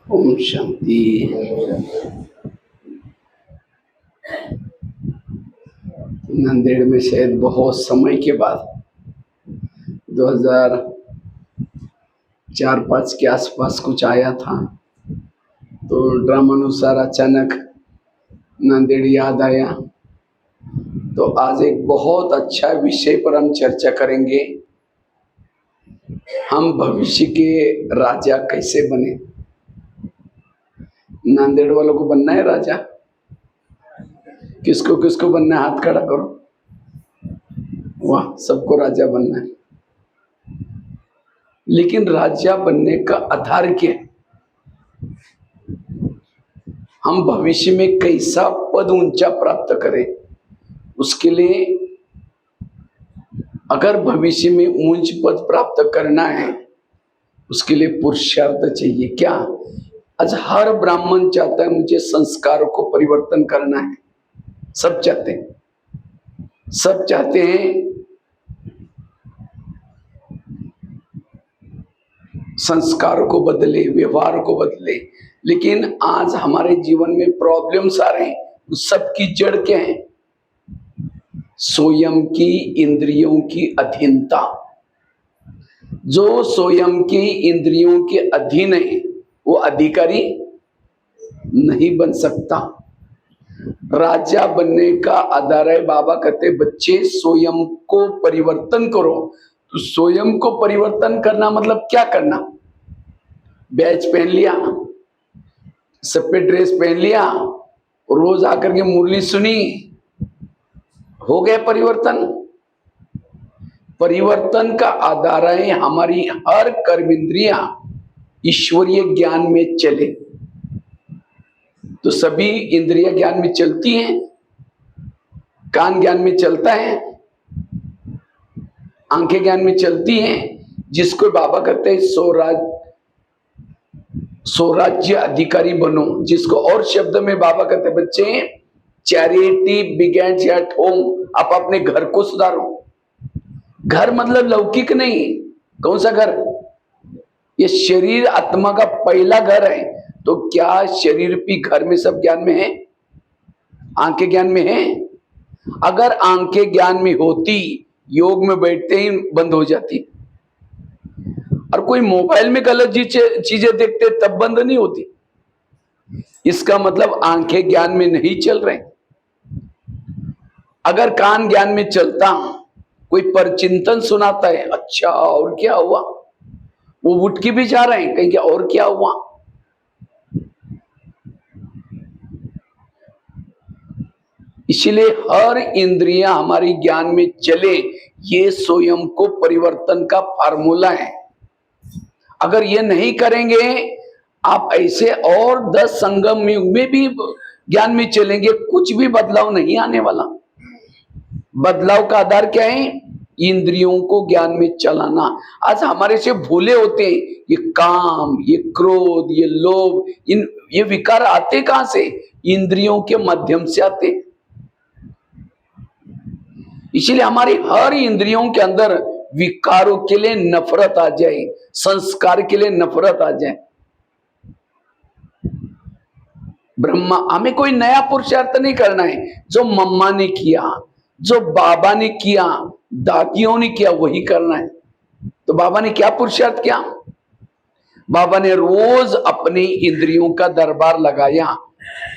ओम शांति। नांदेड़ में शायद बहुत समय के बाद 2004-05 के आसपास कुछ आया था, तो ड्रामानुसार अचानक नांदेड़ याद आया। तो आज एक बहुत अच्छा विषय पर हम चर्चा करेंगे। हम भविष्य के राजा कैसे बने। नांदेड़ वालों को बनना है राजा? किसको किसको बनना है? हाथ खड़ा करो। वाह, सबको राजा बनना है। लेकिन राजा बनने का आधार क्या है? हम भविष्य में कैसा पद ऊंचा प्राप्त करें, उसके लिए अगर भविष्य में ऊंच पद प्राप्त करना है, उसके लिए पुरुषार्थ चाहिए। क्या? आज हर ब्राह्मण चाहता है मुझे संस्कारों को परिवर्तन करना है। सब चाहते हैं, सब चाहते हैं संस्कारों को बदले, व्यवहार को बदले। लेकिन आज हमारे जीवन में प्रॉब्लम्स आ रहे हैं। उस सब की जड़ क्या है? स्वयं की इंद्रियों की अधीनता। जो स्वयं की इंद्रियों के अधीन है, वो अधिकारी नहीं बन सकता। राजा बनने का आधार है, बाबा कहते बच्चे स्वयं को परिवर्तन करो। तो स्वयं को परिवर्तन करना मतलब क्या करना? बैच पहन लिया, सफेद ड्रेस पहन लिया, रोज आकर के मुरली सुनी, हो गया परिवर्तन? परिवर्तन का आधार है हमारी हर कर्म इंद्रियां ईश्वरीय ज्ञान में चले। तो सभी इंद्रियां ज्ञान में चलती हैं। कान ज्ञान में चलता है, आंखें ज्ञान में चलती हैं। जिसको बाबा कहते हैं स्वराज्य अधिकारी बनो। जिसको और शब्द में बाबा कहते हैं बच्चे, चैरिटी बिगेन्स एट होम। आप अपने घर को सुधारो। घर मतलब लौकिक नहीं। कौन सा घर? ये शरीर आत्मा का पहला घर है। तो क्या शरीर भी घर में सब ज्ञान में है? आंखें ज्ञान में है? अगर आंखें ज्ञान में होती, योग में बैठते ही बंद हो जाती। और कोई मोबाइल में गलत चीजें देखते तब बंद नहीं होती। इसका मतलब आंखें ज्ञान में नहीं चल रहे। अगर कान ज्ञान में चलता, कोई परचिंतन सुनाता है, अच्छा और क्या हुआ, वो उठ के भी जा रहे हैं कहीं, क्या और क्या हुआ। इसलिए हर इंद्रियां हमारी ज्ञान में चले, ये स्वयं को परिवर्तन का फार्मूला है। अगर ये नहीं करेंगे आप, ऐसे और 10 संगम युग में भी ज्ञान में चलेंगे, कुछ भी बदलाव नहीं आने वाला। बदलाव का आधार क्या है? इंद्रियों को ज्ञान में चलाना। आज हमारे से भूले होते हैं। ये काम, ये क्रोध, ये लोभ, ये विकार आते कहां से? इंद्रियों के माध्यम से आते। इसलिए हमारी हर इंद्रियों के अंदर विकारों के लिए नफरत आ जाए, संस्कार के लिए नफरत आ जाए। ब्रह्मा, हमें कोई नया पुरुषार्थ नहीं करना है। जो मम्मा ने किया, जो बाबा ने किया, दादियों ने किया, वही करना है। तो बाबा ने क्या पुरुषार्थ किया? बाबा ने रोज अपनी इंद्रियों का दरबार लगाया।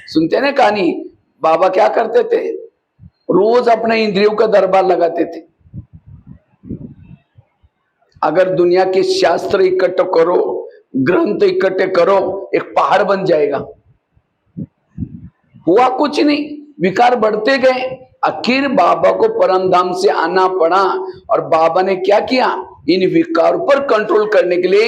सुनते ना कहानी, बाबा क्या करते थे? रोज अपने इंद्रियों का दरबार लगाते थे। अगर दुनिया के शास्त्र इकट्ठे करो, ग्रंथ इकट्ठे करो, एक पहाड़ बन जाएगा। हुआ कुछ नहीं, विकार बढ़ते गए। आखिर बाबा को परम धाम से आना पड़ा। और बाबा ने क्या किया? इन विकार पर कंट्रोल करने के लिए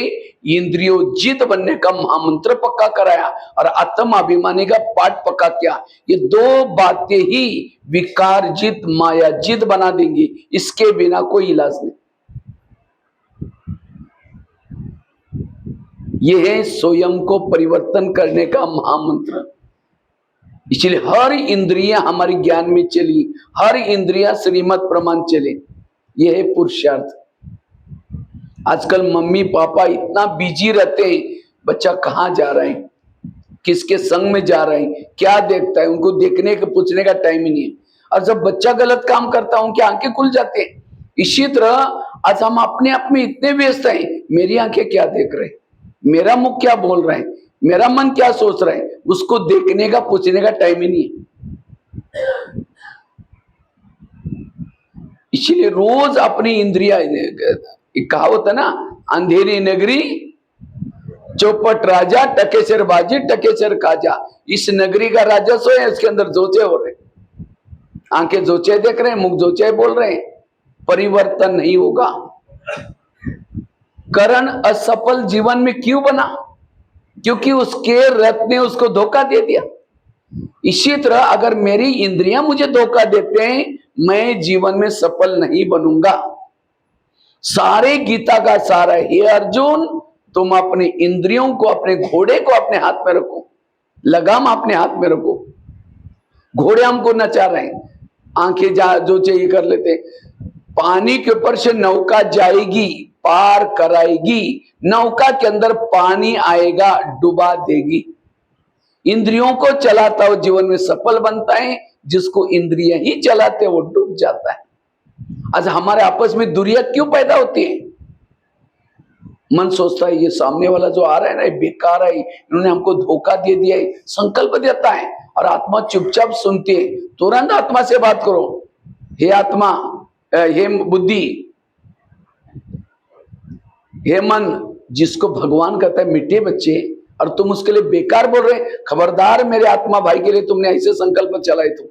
इंद्रियोजित बनने का महामंत्र पक्का कराया और आत्माभिमानी का पाठ पक्का किया। ये 2 बातें ही विकारजित मायाजित बना देंगी। इसके बिना कोई इलाज नहीं। यह है स्वयं को परिवर्तन करने का महामंत्र। इसलिए हर इंद्रियां हमारी ज्ञान में चली, हर इंद्रियां श्रीमत प्रमाण चले। यह है पुरुषार्थ। आजकल मम्मी पापा इतना बिजी रहते हैं, बच्चा कहाँ जा रहे हैं, किसके संग में जा रहे हैं, क्या देखता है, उनको देखने के पूछने का टाइम ही नहीं है। और जब बच्चा गलत काम करता है उनकी आंखें खुल जाती हैं। इसी तरह आज हम अपने आप में इतने व्यस्त हैं, मेरी आंखें क्या देख रहे हैं, मेरा मुख क्या बोल रहा है, मेरा मन क्या सोच रहा है, उसको देखने का पूछने का टाइम ही नहीं है। इसीलिए रोज अपनी इंद्रिया, कहावत है ना, अंधेरी नगरी चौपट राजा, टकेसर बाजी टकेसर काजा। इस नगरी का राजस्व है, इसके अंदर जोचे हो रहे, आंखें जोचे देख रहे हैं, मुख जोचे बोल रहे हैं, परिवर्तन नहीं होगा। करण असफल जीवन में क्यों बना? क्योंकि उसके रथ ने उसको धोखा दे दिया। इसी तरह अगर मेरी इंद्रियां मुझे धोखा देते हैं, मैं जीवन में सफल नहीं बनूंगा। सारे गीता का सारा, हे अर्जुन, तुम अपनी इंद्रियों को, अपने घोड़े को अपने हाथ में रखो, लगाम अपने हाथ में रखो। घोड़े हमको नचा रहे हैं, आंखें जो चाहिए कर लेते। पानी के ऊपर से नौका जाएगी, पार कराएगी, नौका के अंदर पानी आएगा, डुबा देगी। इंद्रियों को चलाता हो जीवन में सफल बनता है, जिसको इंद्रियां ही चलाते वो डूब जाता है। आज हमारे आपस में दूरियां क्यों पैदा होती है? मन सोचता है ये सामने वाला जो आ रहा है ना, ये बेकार है, इन्होंने हमको धोखा दे दिया है, संकल्प देता है, और आत्मा चुपचाप सुनती है। तुरंत आत्मा से बात करो, हे आत्मा, हे बुद्धि, हे मन, जिसको भगवान कहता है मिट्टे बच्चे, और तुम उसके लिए बेकार बोल रहे। खबरदार, मेरे आत्मा भाई के लिए तुमने ऐसे संकल्प चलाए तो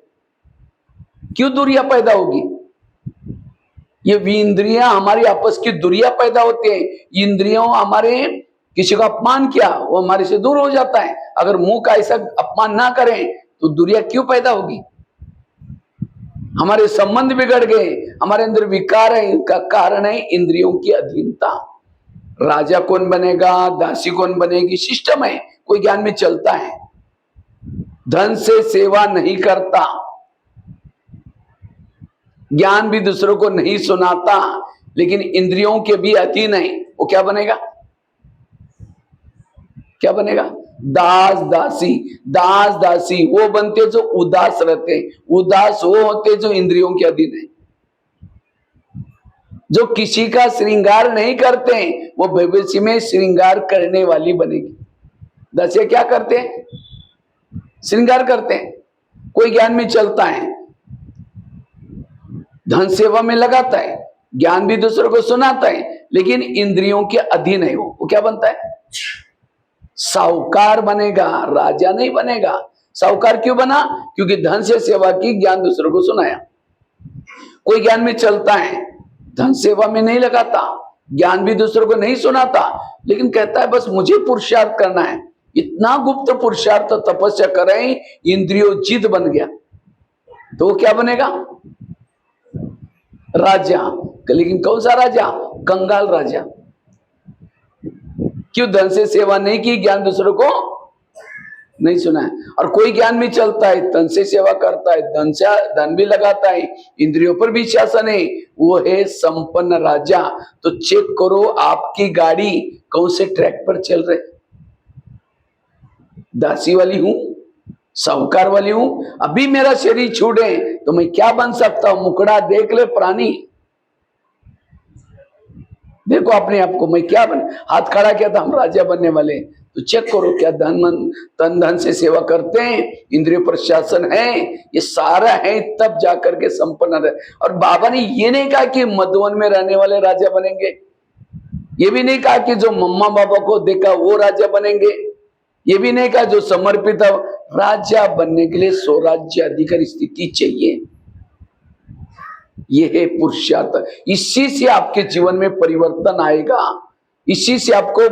क्यों दूरियां पैदा होगी? ये इंद्रियां हमारी आपस की दूरियां पैदा होती है। इंद्रियों हमारे किसी का अपमान किया, वो हमारे से दूर हो जाता है। अगर मुंह का ऐसा अपमान ना करें तो दूरियां क्यों पैदा होगी? हमारे संबंध बिगड़ गए, हमारे अंदर विकार है, इनका कारण है इंद्रियों की अधीनता। राजा कौन बनेगा, दासी कौन बनेगी, सिस्टम है, कोई ज्ञान में चलता है। धन से सेवा नहीं करता, ज्ञान भी दूसरों को नहीं सुनाता, लेकिन इंद्रियों के भी अधीन है, वो क्या बनेगा? क्या बनेगा? दास दासी। दास दासी वो बनते जो उदास रहते, उदास वो होते जो इंद्रियों के अधीन है। जो किसी का श्रृंगार नहीं करते, वो भविष्य में श्रृंगार करने वाली बनेगी। दासी क्या करते हैं? श्रृंगार करते हैं। कोई ज्ञान में चलता है, धन सेवा में लगाता है, ज्ञान भी दूसरों को सुनाता है, लेकिन इंद्रियों के अधीन है, वो क्या बनता है? साहूकार बनेगा, राजा नहीं बनेगा। साहूकार क्यों बना? क्योंकि धन से सेवा की, ज्ञान दूसरों को सुनाया। कोई ज्ञान में चलता है, धन सेवा में नहीं लगाता, ज्ञान भी दूसरों को नहीं सुनाता, लेकिन कहता है बस मुझे पुरुषार्थ करना है। इतना गुप्त पुरुषार्थ, तपस्या करें, इंद्रियों जिद बन गया, तो वो क्या बनेगा? राजा। लेकिन कौन सा राजा? कंगाल राजा। क्यों? धन से सेवा नहीं की, ज्ञान दूसरों को नहीं सुना है। और कोई ज्ञान में चलता है, धन से सेवा करता है, धन भी लगाता है, इंद्रियों पर भी शासन है, वो है संपन्न राजा। तो चेक करो आपकी गाड़ी कौन से ट्रैक पर चल रहे? दासी वाली हूं, साहूकार वाली हूं? अभी मेरा शरीर छूटे तो मैं क्या बन सकता हूं? मुकड़ा देख ले प्राणी, देखो अपने आप को, मैं क्या बने? हाथ खड़ा किया था, हम राजा बनने वाले। तो चेक करो क्या तन धन से सेवा करते हैं, इंद्रिय पर शासन है, ये सारा है, तब जाकर के संपन्न रहे। और बाबा ने ये नहीं कहा कि मधुवन में रहने वाले राजा बनेंगे, ये भी नहीं कहा कि जो मम्मा बाबा को देखा वो राजा बनेंगे, ये भी नहीं कहा जो समर्पित। राजा बनने के लिए स्वराज्य अधिकार स्थिति चाहिए। यह है पुरुषार्थ। इसी से आपके जीवन में परिवर्तन आएगा, इसी से आपको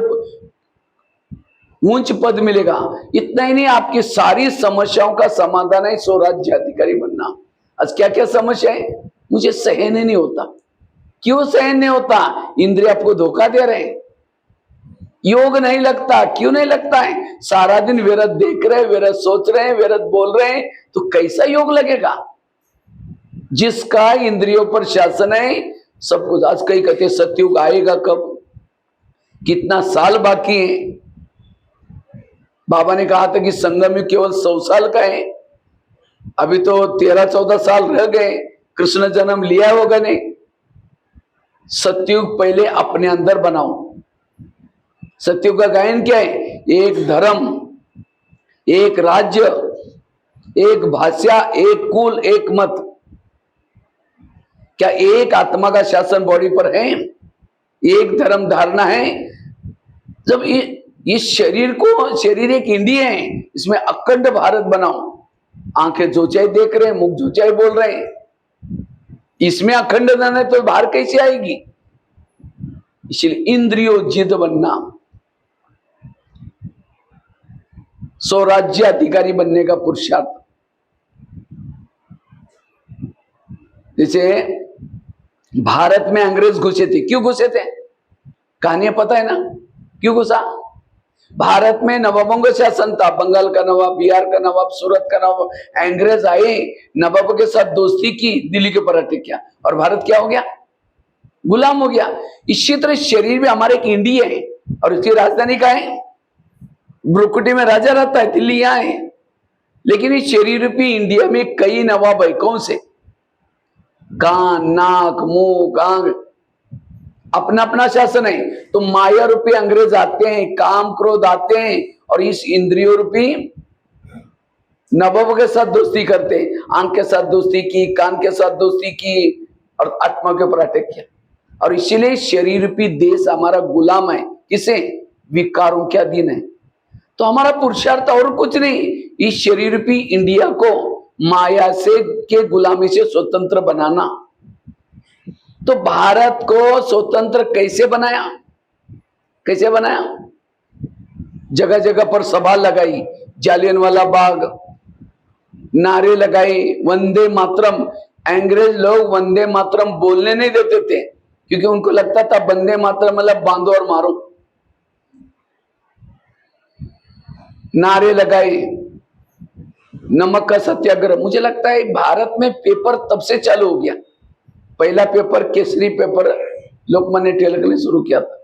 ऊंच पद मिलेगा। इतना ही नहीं, आपकी सारी समस्याओं का समाधान है स्वराज्य अधिकारी बनना। आज क्या क्या समस्या है? मुझे सहन नहीं होता। क्यों सहन नहीं होता? इंद्रिय आपको धोखा दे रहे हैं। योग नहीं लगता, क्यों नहीं लगता है? सारा दिन व्यर्थ देख रहे, व्यर्थ सोच रहे हैं, व्यर्थ बोल रहे हैं, तो कैसा योग लगेगा? जिसका इंद्रियों पर शासन है सब कुछ। आज कई कहते सतयुग आएगा कब, कितना साल बाकी है? बाबा ने कहा था कि संगम युग केवल 100 साल का है, अभी तो 13-14 साल रह गए, कृष्ण जन्म लिया होगा नहीं। सतयुग पहले अपने अंदर बनाओ। सतयुग का गायन क्या है? एक धर्म, एक राज्य, एक भाषा, एक कुल, एक मत। क्या एक आत्मा का शासन बॉडी पर है? एक धर्म धारणा है? जब ये शरीर एक इंडिया है, इसमें अखंड भारत बनाओ। आंखें जो चाहे देख रहे हैं, मुख जो चाहे बोल रहे हैं, इसमें अखंड धन है तो बाहर कैसे आएगी? इसलिए इंद्रियों जिद बनना, स्वराज्य अधिकारी बनने का पुरुषार्थ। जैसे भारत में अंग्रेज घुसे थे, क्यों घुसे थे? कहानियां पता है ना क्यों घुसा? भारत में नवाबों का शासन था, बंगाल का नवाब, बिहार का नवाब, सूरत का नवाब। अंग्रेज आए, नवाबों के साथ दोस्ती की, दिल्ली के पर अटैक किया और भारत क्या हो गया? गुलाम हो गया। इसी तरह शरीर में हमारे एक इंडिया है और इसकी राजधानी का है ब्रुकुटी में राजा रहता है, दिल्ली यहां है। लेकिन इस शरीर रूपी इंडिया में कई नवाब है। कौन से? कान, नाक, मुंह, आंख, अपना अपना शासन है। तो माया रूपी अंग्रेज आते हैं, काम क्रोध आते हैं और इस इंद्रियों रूपी नवाबों के साथ दोस्ती करते हैं। आंख के साथ दोस्ती की, कान के साथ दोस्ती की और आत्मा के ऊपर अटैक किया। और इसीलिए शरीर रूपी देश हमारा गुलाम है। किसे? विकारों के अधीन है। तो हमारा पुरुषार्थ और कुछ नहीं, इस शरीर रूपी इंडिया को माया से के गुलामी से स्वतंत्र बनाना। तो भारत को स्वतंत्र कैसे बनाया? कैसे बनाया? जगह जगह पर सभा लगाई, जालियनवाला बाग, नारे लगाए, वंदे मातरम। अंग्रेज लोग वंदे मातरम बोलने नहीं देते थे क्योंकि उनको लगता था वंदे मातरम मतलब बांधो और मारो। नारे लगाए, नमक का सत्याग्रह। मुझे लगता है भारत में पेपर तब से चालू हो गया। पहला पेपर केसरी पेपर लोकमान्य तिलक ने शुरू किया था।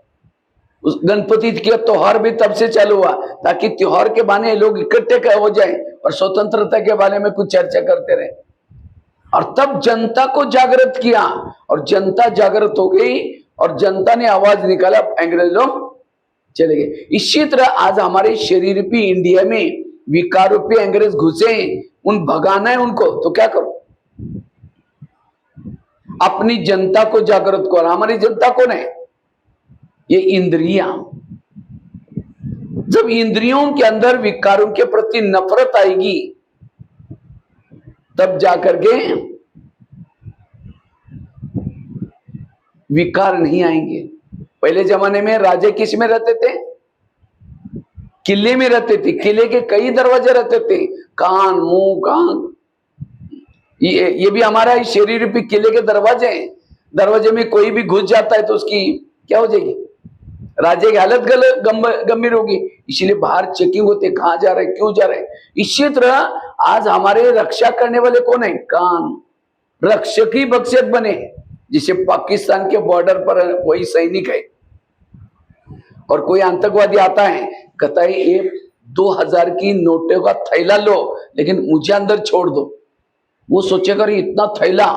उस गणपति के त्योहार भी तब से चालू हुआ ताकि त्योहार के बहाने लोग इकट्ठे हो जाए और स्वतंत्रता के बारे में कुछ चर्चा करते रहे। और तब जनता को जागृत किया और जनता जागृत हो गई और जनता ने आवाज निकाला, अंग्रेज लोग चले गए। इसी तरह आज हमारे शरीर रूपी इंडिया में विकार रूपी अंग्रेज घुसे, उन भगाना है उनको, तो क्या करो? अपनी जनता को जागृत करो। हमारी जनता कौन है? ये इंद्रियां। जब इंद्रियों के अंदर विकारों के प्रति नफरत आएगी तब जाकर के विकार नहीं आएंगे। पहले जमाने में राजे किस में रहते थे? किले में रहते थे। किले के कई दरवाजे रहते थे, कान, मुंह, कान। ये भी हमारा शरीर रूपी किले के दरवाजे हैं। दरवाजे में कोई भी घुस जाता है तो उसकी क्या हो जाएगी? राजे की हालत गंभीर होगी। इसीलिए बाहर चेकिंग होते, कहां जा रहे, क्यों जा रहे। इसी तरह आज हमारे रक्षा करने वाले कौन है? कान। रक्षक ही भक्षक बने। जिसे पाकिस्तान के बॉर्डर पर कोई सैनिक है और कोई आतंकवादी आता है, कहता है ये 2000 की नोटों का थैला लो लेकिन मुझे अंदर छोड़ दो। वो सोचेगा इतना थैला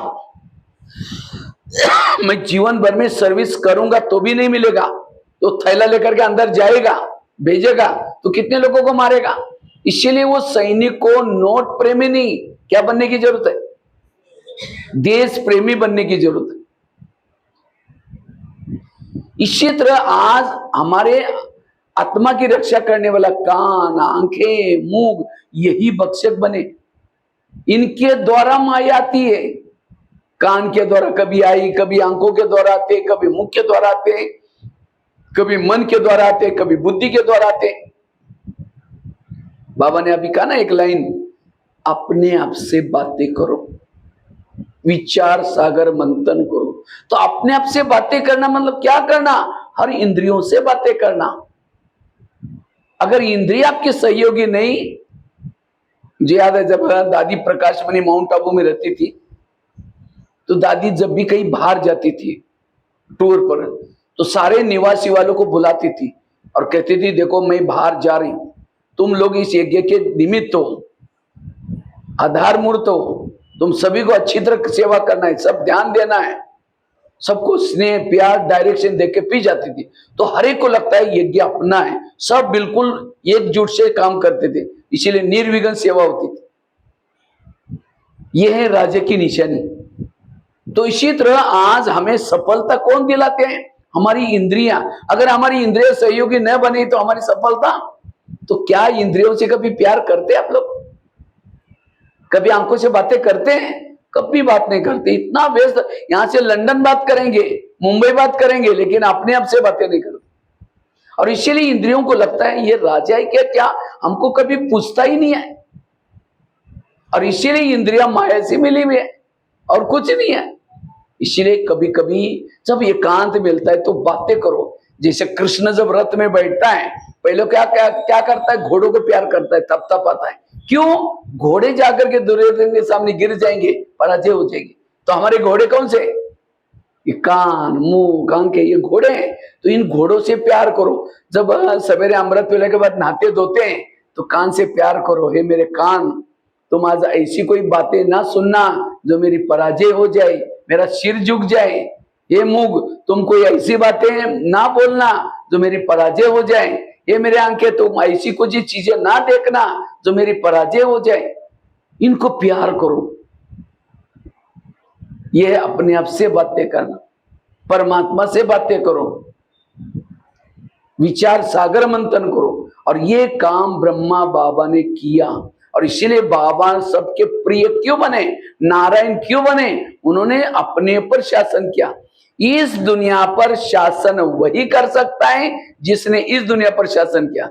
मैं जीवन भर में सर्विस करूंगा तो भी नहीं मिलेगा, तो थैला लेकर के अंदर जाएगा, भेजेगा तो कितने लोगों को मारेगा। इसीलिए वो सैनिक को नोट प्रेमी नहीं, क्या बनने की जरूरत है? देश प्रेमी बनने की जरूरत है। इसी तरह आज हमारे आत्मा की रक्षा करने वाला कान, आंखें, मुंह, यही भक्षक बने। इनके द्वारा माया आती है। कान के द्वारा कभी आई, कभी आंखों के द्वारा आते, कभी मुख के द्वारा आते, कभी मन के द्वारा आते, कभी बुद्धि के द्वारा आते। बाबा ने अभी कहा ना एक लाइन, अपने आप से बातें करो, विचार सागर मंथन करो। तो अपने आप से बातें करना मतलब क्या करना? हर इंद्रियों से बातें करना। अगर इंद्रिय आपके सहयोगी नहीं, मुझे याद है जब दादी प्रकाश मणि माउंट आबू में रहती थी तो दादी जब भी कहीं बाहर जाती थी टूर पर तो सारे निवासी वालों को बुलाती थी और कहती थी देखो मैं बाहर जा रही हूं, तुम लोग इस यज्ञ के निमित्त हो, आधार मूर्त हो, तुम सभी को अच्छी तरह सेवा करना है, सब ध्यान देना है, सबको स्नेह प्यार डायरेक्शन देके पी जाती थी। तो हर एक को लगता है यज्ञ अपना है, सब बिल्कुल एकजुट से काम करते थे, इसीलिए निर्विघ्न सेवा होती थी। यह है राज्य की निशानी। तो इसी तरह आज हमें सफलता कौन दिलाते हैं? हमारी इंद्रियां। अगर हमारी इंद्रिय सहयोगी न बने तो हमारी सफलता। तो क्या इंद्रियों से कभी प्यार करते आप लोग? कभी आंखों से बातें करते हैं? कभी बात नहीं करते, इतना व्यस्त। यहां से लंदन बात करेंगे, मुंबई बात करेंगे, लेकिन अपने आप से बातें नहीं करते। और इसीलिए इंद्रियों को लगता है ये राजा है क्या, हमको कभी पूछता ही नहीं है। और इसीलिए इंद्रियां माया से मिली हुई है और कुछ नहीं है। इसीलिए कभी कभी जब एकांत मिलता है तो बातें करो। जैसे कृष्ण जब रथ में बैठता है, पहले क्या क्या क्या करता है? घोड़ों को प्यार करता है, तब तब आता है। क्यों? घोड़े जाकर के दुर्योधन के सामने गिर जाएंगे, पराजय हो जाएगी। तो हमारे घोड़े कौन से? ये कान मुंह आंखें, ये घोड़े हैं। तो इन घोड़ों से प्यार करो। जब सवेरे अमृत पीने के बाद नहाते धोते हैं तो कान से प्यार करो, हे मेरे कान, तुम आज ऐसी कोई बातें ना सुनना जो मेरी पराजय हो जाए, मेरा सिर झुक जाए। ये मुंह, तुम कोई ऐसी बातें ना बोलना जो मेरी पराजय हो जाए। ये मेरे आंखें, तुम ऐसी कुछ चीजें ना देखना जो मेरी पराजय हो जाए। इनको प्यार करो। यह अपने आप से बातें करना, परमात्मा से बातें करो, विचार सागर मंथन करो। और ये काम ब्रह्मा बाबा ने किया। और इसीलिए बाबा सबके प्रिय क्यों बने, नारायण क्यों बने? उन्होंने अपने पर शासन किया। इस दुनिया पर शासन वही कर सकता है जिसने इस दुनिया पर शासन किया।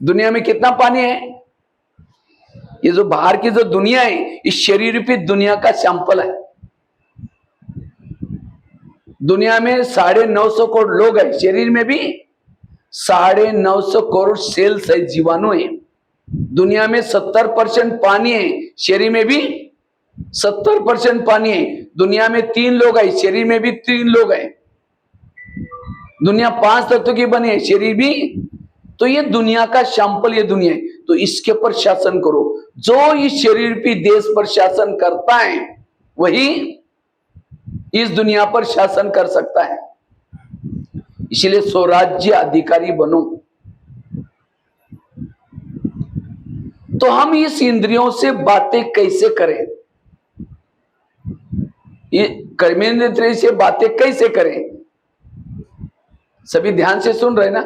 दुनिया में कितना पानी है? ये जो बाहर की जो दुनिया है, इस शरीर रूपी दुनिया का सैंपल है। दुनिया में 950 करोड़ लोग हैं, शरीर में भी 950 करोड़ सेल्स है, जीवाणु है। दुनिया में 70% पानी है, शरीर में भी 70% पानी है। दुनिया में 3 लोग है, शरीर में भी 3 लोग हैं। दुनिया 5 तत्वों की बनी है, शरीर भी। तो ये दुनिया का सैंपल, ये दुनिया है। तो इसके पर शासन करो। जो इस शरीर पे देश पर शासन करता है वही इस दुनिया पर शासन कर सकता है। इसलिए स्वराज्य अधिकारी बनो। तो हम इस इंद्रियों से बातें कैसे करें? ये कर्मेंद्रिय से बातें कैसे करें? सभी ध्यान से सुन रहे ना?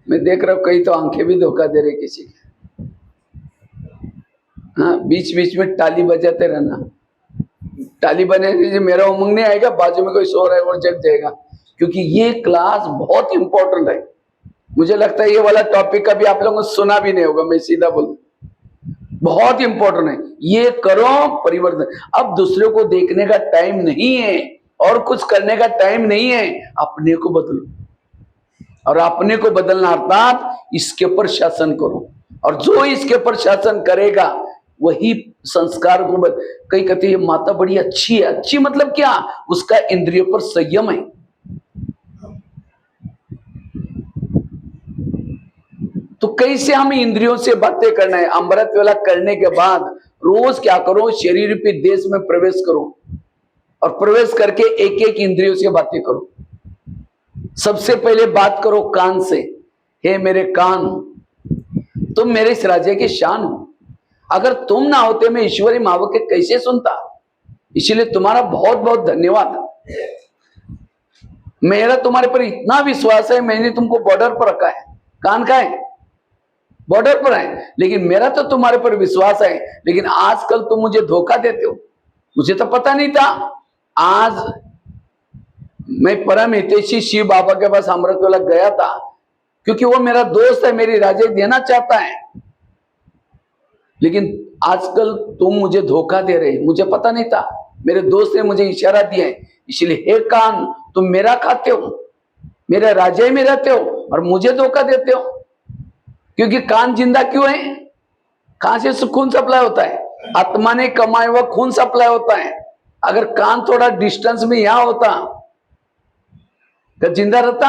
मैं देख रहा हूं कई तो आंखें भी धोखा दे रहे किसी की। हाँ, बीच बीच में ताली बजाते रहना। ताली बजाने से मेरा उमंग नहीं आएगा, बाजू में कोई सो रहा है और जग जाएगा। क्योंकि ये क्लास बहुत इंपॉर्टेंट है। मुझे लगता है ये वाला टॉपिक कभी आप लोगों ने सुना भी नहीं होगा, मैं सीधा बोलूं। बहुत इंपॉर्टेंट है, ये करो परिवर्तन। अब दूसरों को देखने का टाइम नहीं है और कुछ करने का टाइम नहीं है, अपने को बदलो। और अपने को बदलना अर्थात इसके ऊपर शासन करो। और जो इसके ऊपर शासन करेगा वही संस्कार को कई कहते हैं माता बड़ी अच्छी है। अच्छी मतलब क्या? उसका इंद्रियों पर संयम है। तो कैसे हमें इंद्रियों से बातें करना है? अमृत वेला करने के बाद रोज क्या करो? शरीर पे देश में प्रवेश करो और प्रवेश करके एक एक इंद्रियों से बातें करो। सबसे पहले बात करो कान से। हे मेरे कान, तुम मेरे इस राज्य की शान हो। अगर तुम ना होते मैं ईश्वरी महावाक्य के कैसे सुनता? इसलिए तुम्हारा बहुत बहुत धन्यवाद। मेरा तुम्हारे पर इतना विश्वास है, मैंने तुमको बॉर्डर पर रखा है। कान का है, बॉर्डर पर है, लेकिन मेरा तो तुम्हारे पर विश्वास है। लेकिन आजकल तुम मुझे धोखा देते हो। मुझे तो पता नहीं था। आज मैं परम हितैषी शिव बाबा के पास अमृत वेला गया था, क्योंकि वो मेरा दोस्त है, मेरी राजे देना चाहता है। लेकिन आजकल तुम मुझे धोखा दे रहे, मुझे पता नहीं था। मेरे दोस्त ने मुझे इशारा दिया है। इसलिए हे कान, तुम मेरा खाते हो, मेरे राज्य में रहते हो और मुझे धोखा देते हो। क्योंकि कान जिंदा क्यों है? कहां से खून सप्लाई होता है? आत्मा ने कमाया हुआ खून सप्लाई होता है। अगर कान थोड़ा डिस्टेंस में यहां होता तो जिंदा रहता।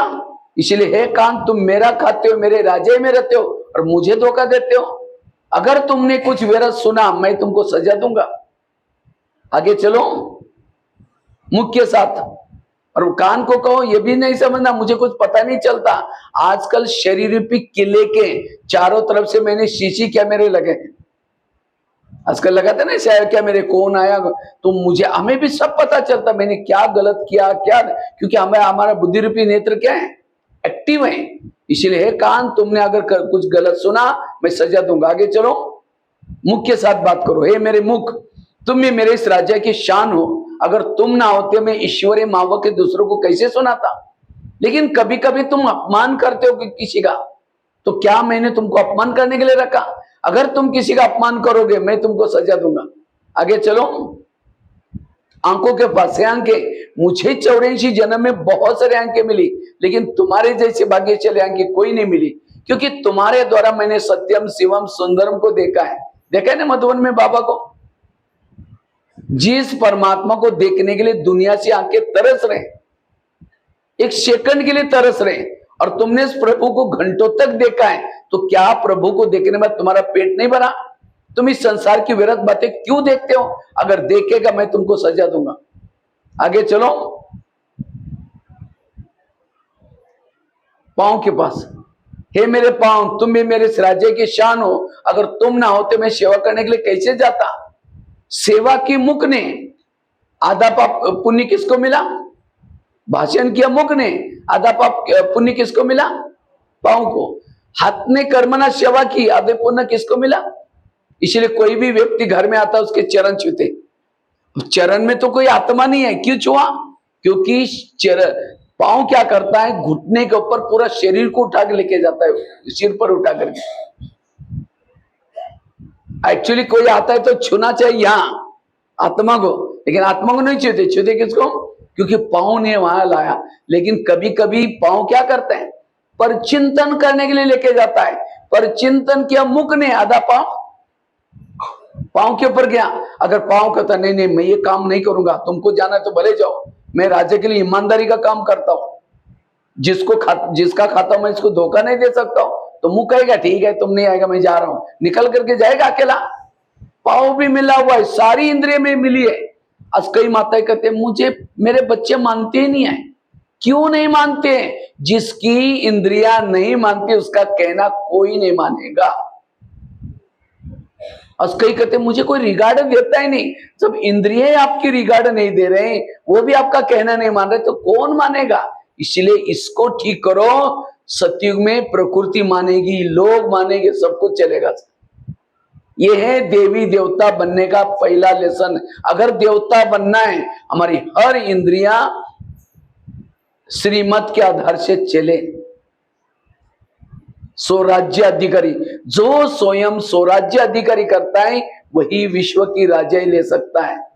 इसलिए हे कान, तुम मेरा खाते हो, मेरे राज्य में रहते हो और मुझे धोखा देते हो। अगर तुमने कुछ व्यर्थ सुना, मैं तुमको सजा दूंगा। आगे चलो, मुख के साथ। और कान को कहो ये भी नहीं समझना मुझे कुछ पता नहीं चलता। आजकल शरीर रूपी किले के चारों तरफ से मैंने शीशी कैमरे लगे हैं। आजकल लगाते ना शायद क्या मेरे कौन आया, तो मुझे हमें भी सब पता चलता मैंने क्या गलत किया क्या, क्योंकि हमें हमारा बुद्धि रूपी नेत्र क्या है, एक्टिव है। इसलिए हे कान, तुमने अगर कुछ गलत सुना मैं सजा दूंगा। आगे चलो, मुख के साथ बात करो। हे मेरे मुख, तुम ही मेरे इस राज्य की शान हो। अगर तुम ना होते मैं ईश्वरीय मावो के दूसरों को कैसे सुनाता। लेकिन कभी कभी तुम अपमान करते हो किसी का, तो क्या मैंने तुमको अपमान करने के लिए रखा? अगर तुम किसी का अपमान करोगे मैं तुमको सजा दूंगा। आगे चलो, आंखों के पास है आंखें। मुझे 84 जन्म में बहुत सारे आंखें मिली, लेकिन तुम्हारे जैसे भाग्यशाली आंखें कोई नहीं मिली, क्योंकि तुम्हारे द्वारा मैंने सत्यम शिवम सुंदरम को देखा है। देखा है ना मधुबन में बाबा को। जिस परमात्मा को देखने के लिए दुनिया से आंखें तरस रहे, एक सेकंड के लिए तरस रहे, और तुमने इस प्रभु को घंटों तक देखा है, तो क्या प्रभु को देखने में तुम्हारा पेट नहीं भरा? तुम इस संसार की व्यर्थ बातें क्यों देखते हो? अगर देखेगा मैं तुमको सजा दूंगा। आगे चलो, पांव के पास। हे मेरे पांव, तुम भी मेरे इस राज्य की शान हो। अगर तुम ना होते मैं सेवा करने के लिए कैसे जाता? सेवा की मुख ने, आधा पाप पुण्य किसको मिला? भाषण किया मुख ने, आधा पाप पुण्य किसको मिला? पांव को। हाथ ने कर्मना सेवा की, आधे पुण्य किसको मिला? इसलिए कोई भी व्यक्ति घर में आता उसके चरण छूते। चरण में तो कोई आत्मा नहीं है, क्यों छुआ? क्योंकि पांव क्या करता है, घुटने के ऊपर पूरा शरीर को उठा के लेके जाता है, सिर पर उठा करके। एक्चुअली कोई आता है तो छूना चाहिए यहां आत्मा को, लेकिन आत्मा को नहीं छूते। छूते किसको? क्योंकि पांव ने वहां लाया। लेकिन कभी कभी पांव क्या करते हैं, पर चिंतन करने के लिए लेके जाता है। पर चिंतन किया मुख ने, आधा पांव के ऊपर गया। अगर पांव कहता नहीं नहीं मैं ये काम नहीं करूंगा, तुमको जाना है तो भले जाओ, मैं राज्य के लिए ईमानदारी का काम करता हूं, जिसका खाता हूं मैं इसको धोखा नहीं दे सकता हूं, तो मुंह कहेगा ठीक है तुम नहीं आएगा मैं जा रहा हूं, निकल करके जाएगा अकेला। पांव भी मिला हुआ है, सारी इंद्रिय में मिली है। आज कई माताएं कहते हैं मुझे मेरे बच्चे मानते ही नहीं है। क्यों नहीं मानते? जिसकी इंद्रिया नहीं मानती उसका कहना कोई नहीं मानेगा। आज कई कहते हैं मुझे कोई रिगार्ड देता ही नहीं। जब इंद्रिय आपकी रिगार्ड नहीं दे रहे, वो भी आपका कहना नहीं मान रहे, तो कौन मानेगा? इसलिए इसको ठीक करो। सतयुग में प्रकृति मानेगी, लोग मानेंगे, सब कुछ चलेगा। ये है देवी देवता बनने का पहला लेसन। अगर देवता बनना है, हमारी हर इंद्रियां श्रीमत के आधार से चले। स्वराज्य अधिकारी, जो स्वयं स्वराज्य अधिकारी करता है वही विश्व की राज्य ले सकता है।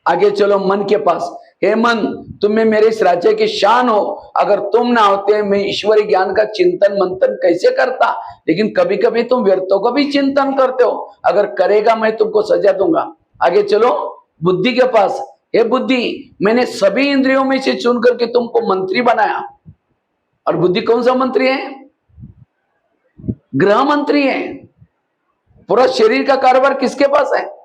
आगे चलो, मन के पास। हे मन, तुम्हें मेरे इस राज्य की शान हो। अगर तुम ना होते मैं ईश्वरीय ज्ञान का चिंतन मंथन कैसे करता। लेकिन कभी कभी तुम व्यर्थों का भी चिंतन करते हो। अगर करेगा मैं तुमको सजा दूंगा। आगे चलो, बुद्धि के पास। हे बुद्धि, मैंने सभी इंद्रियों में से चुन करके तुमको मंत्री बनाया। और बुद्धि कौन सा मंत्री है? गृह मंत्री है। पूरा शरीर का कारोबार किसके पास है?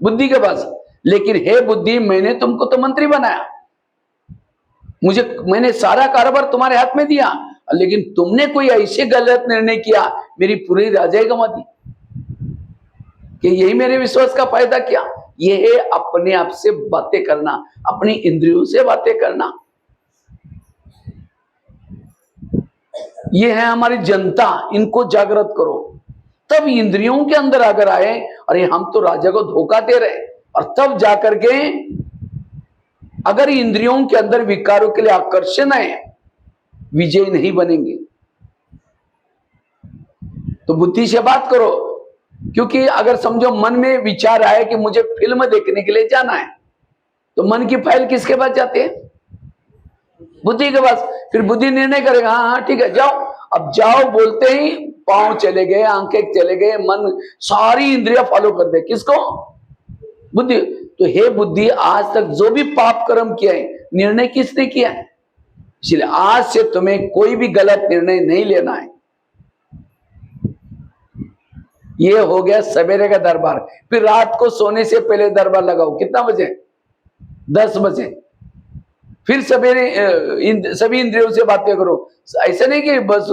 बुद्धि के पास। लेकिन हे बुद्धि, मैंने तुमको तो मंत्री बनाया, मैंने सारा कारोबार तुम्हारे हाथ में दिया, लेकिन तुमने कोई ऐसे गलत निर्णय किया, मेरी पूरी राजाई गंवा दी। कि यही मेरे विश्वास का फायदा किया? ये है अपने आप से बातें करना, अपनी इंद्रियों से बातें करना। ये है हमारी जनता, इनको जागृत करो। तब इंद्रियों के अंदर अगर आए, अरे हम तो राजा को धोखा दे रहे, और तब जाकर के अगर इंद्रियों के अंदर विकारों के लिए आकर्षण है, विजय नहीं बनेंगे। तो बुद्धि से बात करो। क्योंकि अगर समझो मन में विचार आए कि मुझे फिल्म देखने के लिए जाना है, तो मन की फाइल किसके पास जाती है? बुद्धि के पास। फिर बुद्धि निर्णय करेगा, हाँ हाँ ठीक है जाओ। अब जाओ बोलते ही पांव चले गए, आंखें चले गए, मन, सारी इंद्रियां फॉलो कर दे किसको? बुद्धि। तो हे बुद्धि, आज तक जो भी पाप कर्म किया है, निर्णय किसने किया है? इसलिए आज से तुम्हें कोई भी गलत निर्णय नहीं लेना है। ये हो गया सवेरे का दरबार। फिर रात को सोने से पहले दरबार लगाओ, कितना बजे? 10 बजे। फिर सवेरे सभी इंद्रियों से बातें करो। ऐसे नहीं कि बस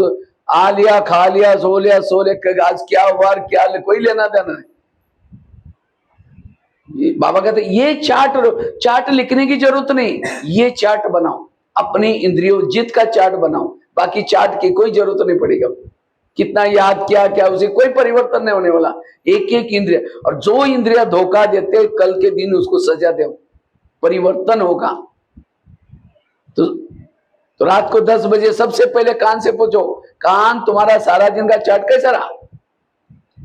आ लिया, खा लिया, सो लिया, आज क्या हुआ क्या कोई लेना देना है। बाबा कहते ये चार्ट लिखने की जरूरत नहीं, ये चार्ट बनाओ, अपनी इंद्रियों जित का चार्ट बनाओ, बाकी चार्ट की कोई जरूरत नहीं पड़ेगा। कितना याद किया क्या, उसे कोई परिवर्तन नहीं होने वाला। एक एक इंद्रिय, और जो इंद्रिया धोखा देते कल के दिन उसको सजा दो, परिवर्तन होगा। तो रात को 10 बजे सबसे पहले कान से पूछो, कान तुम्हारा सारा दिन का चार्ट कैसा रहा?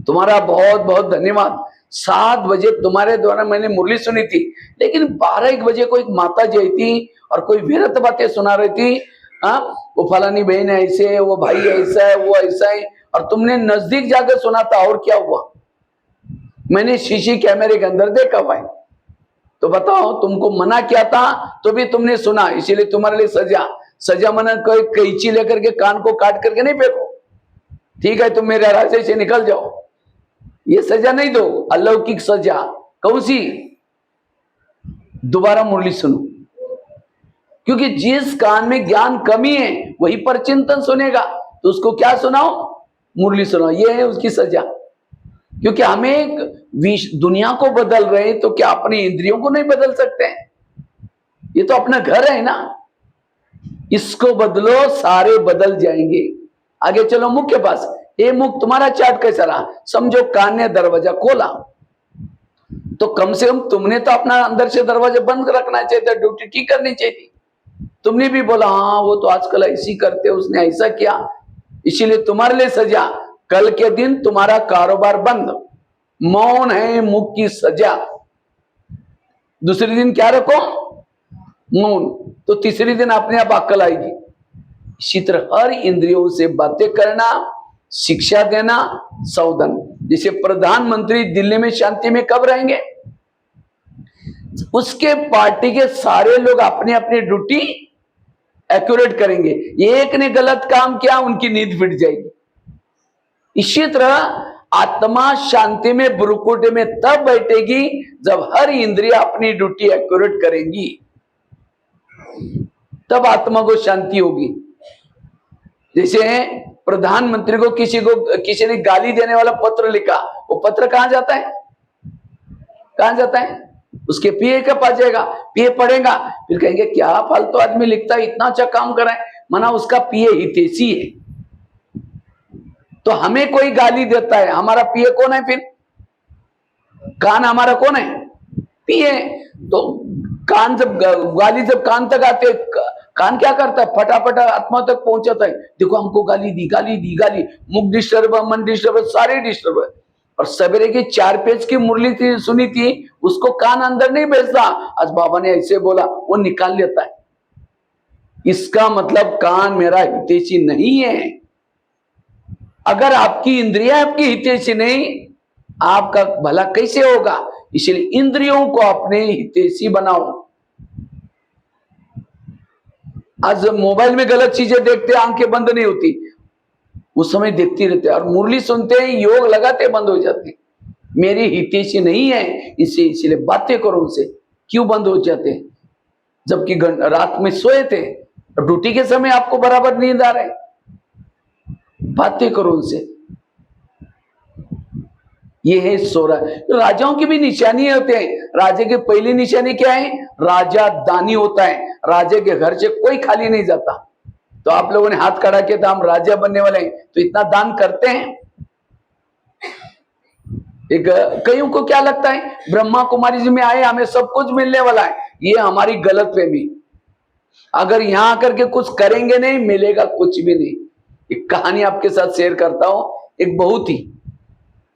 तुम्हारा बहुत बहुत धन्यवाद। 7 बजे तुम्हारे द्वारा मैंने मुरली सुनी थी, लेकिन 12-1 बजे को एक माता जी आई थी और कोई व्यर्थ बातें सुना रही थी। वो फलानी बहन ऐसे है, वो भाई ऐसा है, वो ऐसा है, और तुमने नजदीक जाकर सुना था, और क्या हुआ? मैंने शीशी कैमरे के अंदर देखा भाई। तो बताओ, तुमको मना किया था तो भी तुमने सुना, इसीलिए तुम्हारे लिए सजा मना कोई कैंची लेकर के कान को काट करके नहीं फेंको। ठीक है, तुम मेरे रास्ते से निकल जाओ, ये सजा नहीं दो, अलौकिक सजा। कौन सी? दोबारा मुरली सुनो, क्योंकि जिस कान में ज्ञान कमी है वही पर चिंतन सुनेगा, तो उसको क्या सुनाओ? मुरली सुनाओ। ये है उसकी सजा। क्योंकि हमें दुनिया को बदल रहे हैं, तो क्या अपनी इंद्रियों को नहीं बदल सकते हैं? ये तो अपना घर है ना, इसको बदलो, सारे बदल जाएंगे। आगे चलो मुख के पास। ये मुख तुम्हारा चार्ट कैसा रहा? समझो कान ने दरवाजा खोला, तो कम से कम तुमने तो अपना अंदर से दरवाजा बंद रखना चाहिए था, ड्यूटी ठीक करनी चाहिए। तुमने भी बोला हाँ वो तो आजकल ऐसी करते, उसने ऐसा किया, इसीलिए तुम्हारे लिए सजा। कल के दिन तुम्हारा कारोबार बंद, मौन है मुख की सजा। दूसरे दिन क्या रखो? मौन। तो तीसरे दिन अपने आप अक्ल आएगी। इसी तरह हर इंद्रियों से बातें करना, शिक्षा देना, सावधान। जैसे प्रधानमंत्री दिल्ली में शांति में कब रहेंगे? उसके पार्टी के सारे लोग अपनी अपनी ड्यूटी एक्यूरेट करेंगे। एक ने गलत काम किया, उनकी नींद फिट जाएगी। इसी तरह आत्मा शांति में ब्रुकुट में तब बैठेगी जब हर इंद्रिया अपनी ड्यूटी एक्यूरेट करेंगी, तब आत्मा को शांति होगी। जैसे प्रधानमंत्री को किसी ने गाली देने वाला पत्र लिखा, वो पत्र कहां जाता है? कहां जाता है? उसके पीए के पास जाएगा, पीए पढ़ेगा, फिर कहेंगे क्या फालतू आदमी लिखता है, इतना अच्छा काम कर रहा है, माना उसका पीए हितैषी है। तो हमें कोई गाली देता है, हमारा पीए कौन है? फिर कान हमारा कौन है? पीए। तो कान जब गाली जब कान तक आते, कान क्या करता है? फटाफट आत्मा तक पहुंचाता है, देखो हमको गाली दी, मुख डिस्टर्ब, मन डिस्टर्ब, सारे डिस्टर्ब है। और सवेरे की 4 पेज की मुरली थी, सुनी थी, उसको कान अंदर नहीं भेजता, आज बाबा ने ऐसे बोला, वो निकाल लेता है। इसका मतलब कान मेरा हितैषी नहीं है। अगर आपकी इंद्रियां आपकी हितैषी नहीं, आपका भला कैसे होगा? इसलिए इंद्रियों को अपने हितैषी बनाओ। आज मोबाइल में गलत चीजें देखते, आंखें बंद नहीं होती, उस समय देखती रहते, और मुरली सुनते हैं, योग लगाते, बंद हो जाते। मेरी हितैषी नहीं है, इसलिए बातें करो उनसे। क्यों बंद हो जाते? जबकि रात में सोए थे, ड्यूटी के समय आपको बराबर नींद आ रहे, बातें करो उनसे। ये है सोरा। तो राजाओं की भी निशानी होते हैं। राजा की पहली निशानी क्या है? राजा दानी होता है, राजा के घर से कोई खाली नहीं जाता। तो आप लोगों ने हाथ खड़ा किया था, हम राजा बनने वाले हैं, तो इतना दान करते हैं। एक कईयों को क्या लगता है, ब्रह्मा कुमारी जी में आए, हमें सब कुछ मिलने वाला है। ये हमारी गलत फहमी। अगर यहां आकर के कुछ करेंगे नहीं, मिलेगा कुछ भी नहीं। एक कहानी आपके साथ शेयर करता हूं। एक बहू थी,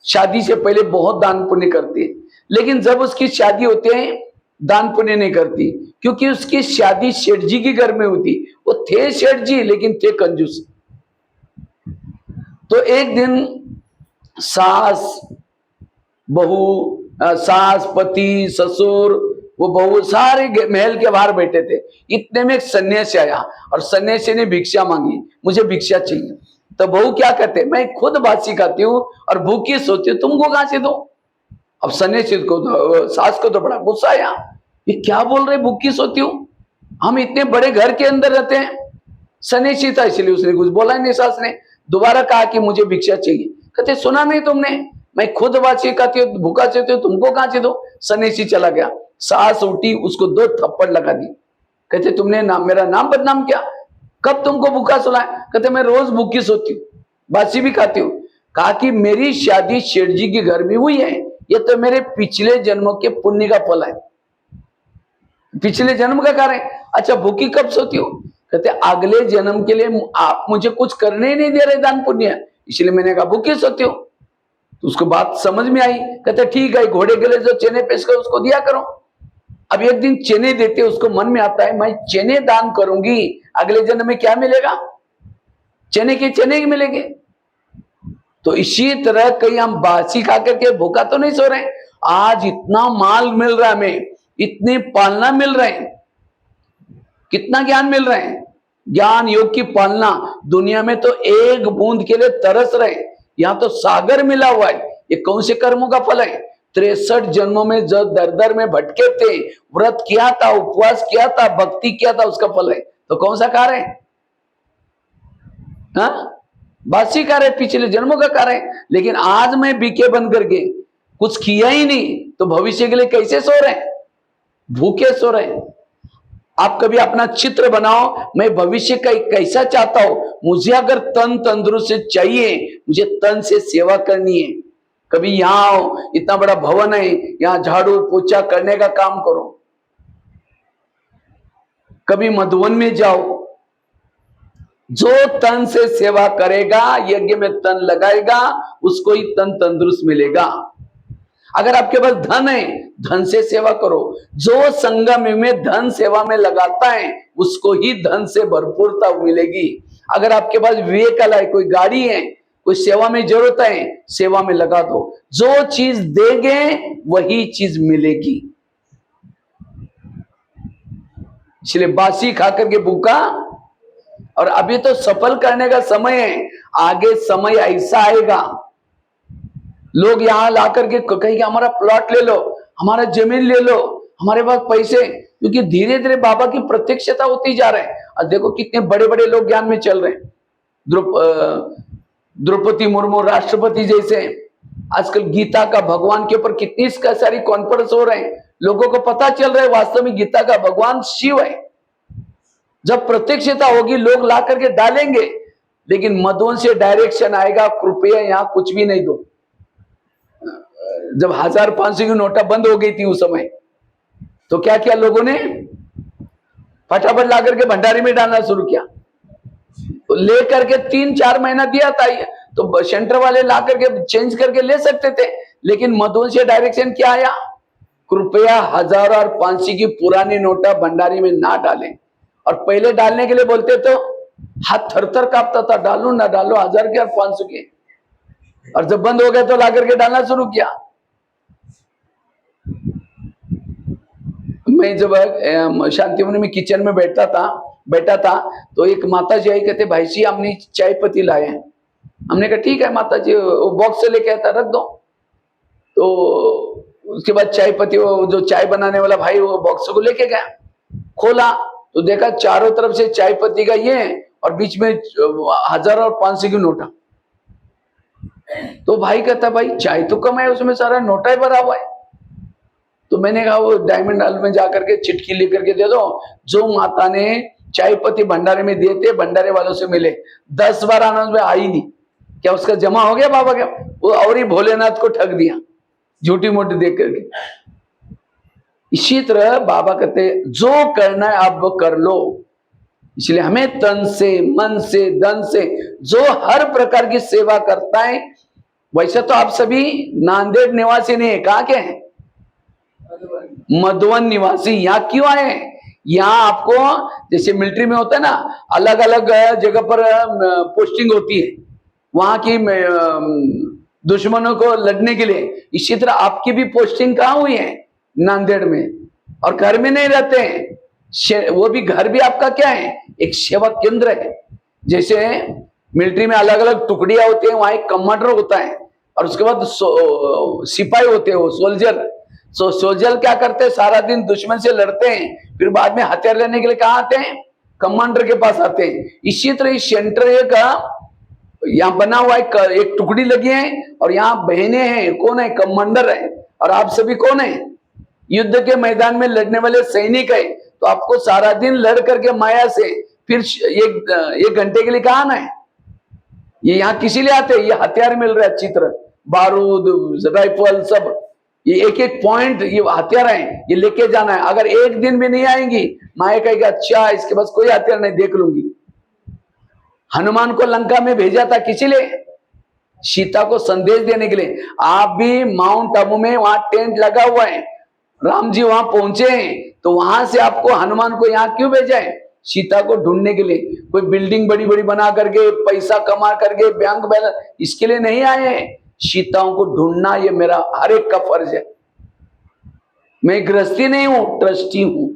शादी से पहले बहुत दान पुण्य करती है, लेकिन जब उसकी शादी होती है दान पुण्य नहीं करती, क्योंकि उसकी शादी सेठ जी के घर में हुई। वो थे सेठ जी, लेकिन थे कंजूस। तो एक दिन सास, बहू, सास, पति, ससुर, वो बहुत सारे महल के बाहर बैठे थे। इतने में एक सन्यासी आया और सन्यासी ने भिक्षा मांगी, मुझे भिक्षा चाहिए। तो बहू क्या कहते, मैं खुद बासी खाती हूँ और भूखी सोती हूँ, तुमको कहां से दो। अब सन्यासी को सास को तो बड़ा गुस्सा आया, ये क्या बोल रहे, भूखी सोती हूँ, हम इतने बड़े घर के अंदर रहते हैं। सन्यासी था इसलिए उसने कुछ बोला नहीं। सास ने दोबारा कहा कि मुझे भिक्षा चाहिए। कहते सुना नहीं तुमने, मैं खुद बासी खाती हूँ, भूखा सोती हूँ, तुमको कहां से दो। सन्यासी चला गया। सास उठी, उसको 2 थप्पड़ लगा दी। कहते तुमने मेरा नाम बदनाम किया, कब तुमको भूखा सुलाया। कहते मैं रोज भूखी सोती हूँ, बासी भी खाती हूँ। कहा कि मेरी शादी शेठ जी के घर में हुई है, ये तो मेरे पिछले जन्मों के पुण्य का फल है, पिछले जन्म का कार्य। अच्छा भूखी कब सोती हो। कहते अगले जन्म के लिए आप मुझे कुछ करने ही नहीं दे रहे दान पुण्य, इसलिए मैंने कहा भूखी सोती हो। तो उसको बात समझ में आई। कहते ठीक है, घोड़े के लिए जो चने पेश कर उसको दिया करो। अब एक दिन चने देते, उसको मन में आता है मैं चने दान करूंगी, अगले जन्म में क्या मिलेगा, चने के चने ही मिलेंगे। तो इसी तरह कहीं हम बासी खा करके भूखा तो नहीं सो रहे। आज इतना माल मिल रहा है, हमें इतनी पालना मिल रहे हैं, कितना ज्ञान मिल रहे हैं, ज्ञान योग की पालना। दुनिया में तो एक बूंद के लिए तरस रहे, यहां तो सागर मिला हुआ है। ये कौन से कर्मों का फल है। 63 जन्मों में जो दर दर में भटके थे, व्रत किया था, उपवास किया था, भक्ति किया था, उसका फल है। तो कौन सा कार्य है, हाँ? बासी कार्य है, पिछले जन्मों का कार्य है। लेकिन आज मैं बीके बंद करके कुछ किया ही नहीं, तो भविष्य के लिए कैसे सो रहे हैं, भूखे सो रहे हैं। आप कभी अपना चित्र बनाओ, मैं भविष्य का कैसा चाहता हूं। मुझे अगर तन तंदुरुस्त चाहिए, मुझे तन से सेवा करनी है। कभी यहां आओ, इतना बड़ा भवन है, यहां झाड़ू पोछा करने का काम करो। कभी मधुवन में जाओ, जो तन से सेवा करेगा, यज्ञ में तन लगाएगा, उसको ही तन तंदुरुस्त मिलेगा। अगर आपके पास धन है, धन से सेवा करो। जो संगम में धन सेवा में लगाता है, उसको ही धन से भरपूरता मिलेगी। अगर आपके पास व्हीकल है, कोई गाड़ी है, कोई सेवा में जरूरत है, सेवा में लगा दो। जो चीज देंगे वही चीज मिलेगी। इसलिए बासी खा करके भूखा, और अभी तो सफल करने का समय है, आगे समय ऐसा आएगा, लोग यहां ला करके कहेंगे हमारा प्लॉट ले लो, हमारा जमीन ले लो, हमारे पास पैसे। क्योंकि धीरे धीरे बाबा की प्रत्यक्षता होती जा रही है। और देखो कितने बड़े बड़े लोग ज्ञान में चल रहे हैं। द्रौपदी मुर्मू राष्ट्रपति जैसे, आजकल गीता का भगवान के ऊपर कितनी सारी कॉन्फ्रेंस हो रहे हैं। लोगों को पता चल रहा है वास्तव में गीता का भगवान शिव है। जब प्रत्यक्षता होगी, लोग ला करके डालेंगे। लेकिन मधुवन से डायरेक्शन आएगा, कृपया यहां कुछ भी नहीं दो। जब 1500 की नोटा बंद हो गई थी उस समय, तो क्या किया लोगों ने, फटाफट ला करके भंडारी में डालना शुरू किया। तो ले करके 3-4 महीना दिया था, तो सेंटर वाले ला करके चेंज करके ले सकते थे। लेकिन मधुवन से डायरेक्शन क्या आया, कृपया 1000 और 500 की पुरानी नोटा भंडारी में ना डालें। और पहले डालने के लिए बोलते तो हाथ थर-थर कांपता था, डालो ना डालो 1000 के और 500 के। और जब बंद हो गया तो ला करके डालना शुरू किया। मैं जब शांतिवन में किचन में बैठा था, तो एक माता जी आई, कहते भाई जी हमने चाय पत्ती लाए हैं। हमने कहा ठीक है माता जी, वो बॉक्स से लेके आता, रख दो। तो उसके बाद चाय पत्ती, वो जो चाय बनाने वाला भाई वो बॉक्स को लेके गया, खोला तो देखा चारों तरफ से चाय पत्ती का ये है, और बीच में 1000 और 500 की नोटा। तो भाई कहता भाई चाय तो कम है, उसमें सारा नोटा ही भरा हुआ है। तो मैंने कहा वो डायमंड हॉल में जाकर के चिट्ठी लेकर के दे दो, जो माता ने चाय पत्ती भंडारे में दिए थे, भंडारे वालों से मिले। 10 बार आनंद में आई नहीं, क्या उसका जमा हो गया बाबा? क्या वो और ही भोलेनाथ को ठग दिया झूठी मोटी देख करके। इसी तरह बाबा कहते जो करना है आप वो कर लो। इसलिए हमें तन से, मन से, धन से, जो हर प्रकार की सेवा करता है। वैसे तो आप सभी नांदेड़ निवासी नहीं है, कहां के हैं? मधुवन निवासी। यहाँ क्यों आए? यहाँ आपको जैसे मिलिट्री में होता है ना, अलग अलग जगह पर पोस्टिंग होती है, वहां की दुश्मनों को लड़ने के लिए। इसी तरह आपकी भी पोस्टिंग कहाँ हुई है? नांदेड़ में। और घर में नहीं रहते हैं, वो भी घर भी आपका क्या है, एक सेवा केंद्र है। जैसे मिलिट्री में अलग अलग टुकड़ियां होती हैं, वहां एक कमांडर होता है और उसके बाद सिपाही होते हैं, वो सोल्जर। सोल्जर क्या करते हैं, सारा दिन दुश्मन से लड़ते हैं, फिर बाद में हथियार लेने के लिए कहाँ आते हैं, कमांडर के पास आते हैं। इसी तरह सेंटर का यहाँ बना हुआ एक टुकड़ी लगी है और यहाँ बहनें हैं, कौन है, कमांडर है। और आप सभी कौन है, युद्ध के मैदान में लड़ने वाले सैनिक है। तो आपको सारा दिन लड़ करके माया से फिर एक घंटे के लिए कहा आना है, ये यहाँ किसी लिए आते हैं, ये हथियार मिल रहा है अच्छी तरह, बारूद राइफल सब, ये एक एक पॉइंट ये हथियार है, ये लेके जाना है। अगर एक दिन भी नहीं आएंगी, माया कहेगी अच्छा इसके पास कोई हथियार नहीं, देख लूंगी। हनुमान को लंका में भेजा था किसी लिए, सीता को संदेश देने के लिए। आप भी माउंट आबू में वहां टेंट लगा हुआ है, राम जी वहां पहुंचे हैं, तो वहां से आपको हनुमान को यहाँ क्यों भेजा है, सीता को ढूंढने के लिए। कोई बिल्डिंग बड़ी बड़ी बना करके, पैसा कमा करके, बैंक बैलेंस, इसके लिए नहीं आए हैं। सीताओं को ढूंढना ये मेरा हर एक का फर्ज है। मैं गृहस्थी नहीं हूं, ट्रस्टी हूं,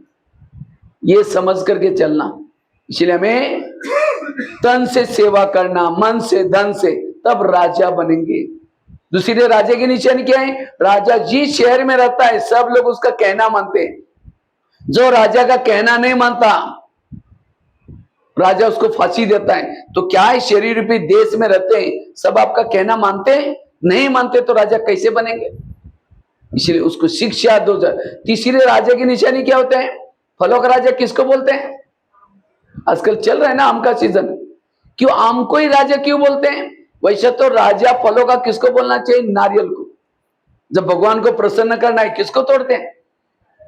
ये समझ करके चलना। इसलिए हमें तन से सेवा करना, मन से, धन से, तब राजा बनेंगे। दूसरे राजा की निशानी क्या है, राजा जिस शहर में रहता है सब लोग उसका कहना मानते हैं। जो राजा का कहना नहीं मानता, राजा उसको फांसी देता है। तो क्या है, शरीर रूपी देश में रहते हैं, सब आपका कहना मानते हैं, नहीं मानते तो राजा कैसे बनेंगे। इसलिए उसको शिक्षा दो। तीसरे राजा की निशानी क्या होते हैं, फलों का राजा किसको बोलते हैं, आजकल चल रहा है ना आम का सीजन, क्यों आम को ही राजा क्यों बोलते हैं। वैसे तो राजा फलों का किसको बोलना चाहिए, नारियल को। जब भगवान को प्रसन्न करना है किसको तोड़ते हैं,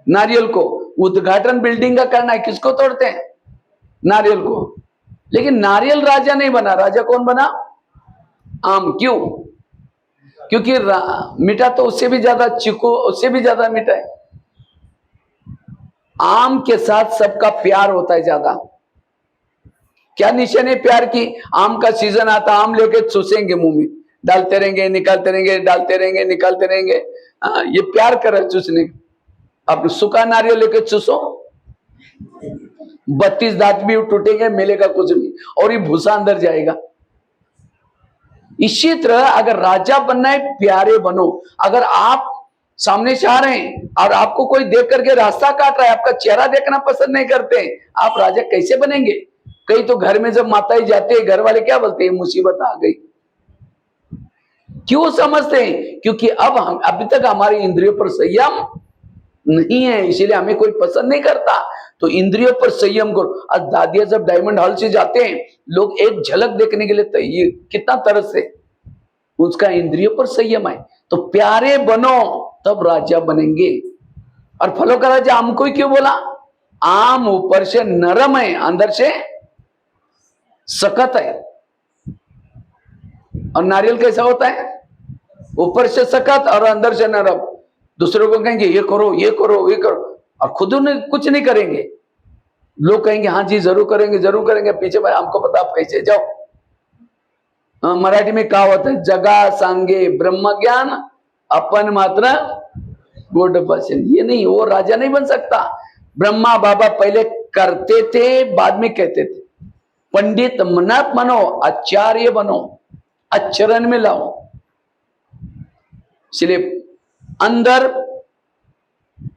नारियल को। उद्घाटन बिल्डिंग का करना है किसको तोड़ते हैं, नारियल को। लेकिन नारियल राजा नहीं बना, राजा कौन बना, आम। क्यों, क्योंकि मीठा तो उससे भी ज्यादा, चीकू उससे भी ज्यादा मीठा है। आम के साथ सबका प्यार होता है ज्यादा। क्या निशानी है प्यार की, आम का सीजन आता, आम लेके चूसेंगे, मुंह में डालते रहेंगे, निकालते रहेंगे, डालते रहेंगे, निकालते रहेंगे। ये प्यार कर रहा है चूसने। अब सूखा नारियल लेके चूसो, 32 दांत भी टूटेंगे, मिलेगा कुछ नहीं, और ये भूसा अंदर जाएगा। इसी तरह अगर राजा बनना है, प्यारे बनो। अगर आप सामने से आ रहे हैं और आपको कोई देख करके रास्ता काट रहा है, आपका चेहरा देखना पसंद नहीं करते, आप राजा कैसे बनेंगे। कई तो घर में जब माताएं जाते हैं, घर वाले क्या बोलते हैं, मुसीबत आ गई। क्यों समझते हैं, क्योंकि अब हम अभी तक हमारी इंद्रियों पर संयम नहीं है, इसीलिए हमें कोई पसंद नहीं करता। तो इंद्रियों पर संयम करो। आज दादिया जब डायमंड हॉल से जाते हैं, लोग एक झलक देखने के लिए ये कितना तरस है, उसका इंद्रियों पर संयम है। तो प्यारे बनो, तब राजा बनेंगे। और फलों का राजा आम को ही क्यों बोला, आम ऊपर से नरम है, अंदर से सख्त है। और नारियल कैसा होता है, ऊपर से सख्त और अंदर से नरम। दूसरों को कहेंगे ये करो, ये करो, ये करो, और खुद उन्हें कुछ नहीं करेंगे। लोग कहेंगे हाँ जी जरूर करेंगे, जरूर करेंगे, पीछे भाई हमको पता आप कैसे जाओ। मराठी में कहावत है, जगा सांगे ब्रह्म ज्ञान, अपन मात्र गोड पसन। ये नहीं, वो राजा नहीं बन सकता। ब्रह्मा बाबा पहले करते थे, बाद में कहते थे। पंडित मनात बनो, आचार्य बनो, आचरण में लाओ। इसलिए अंदर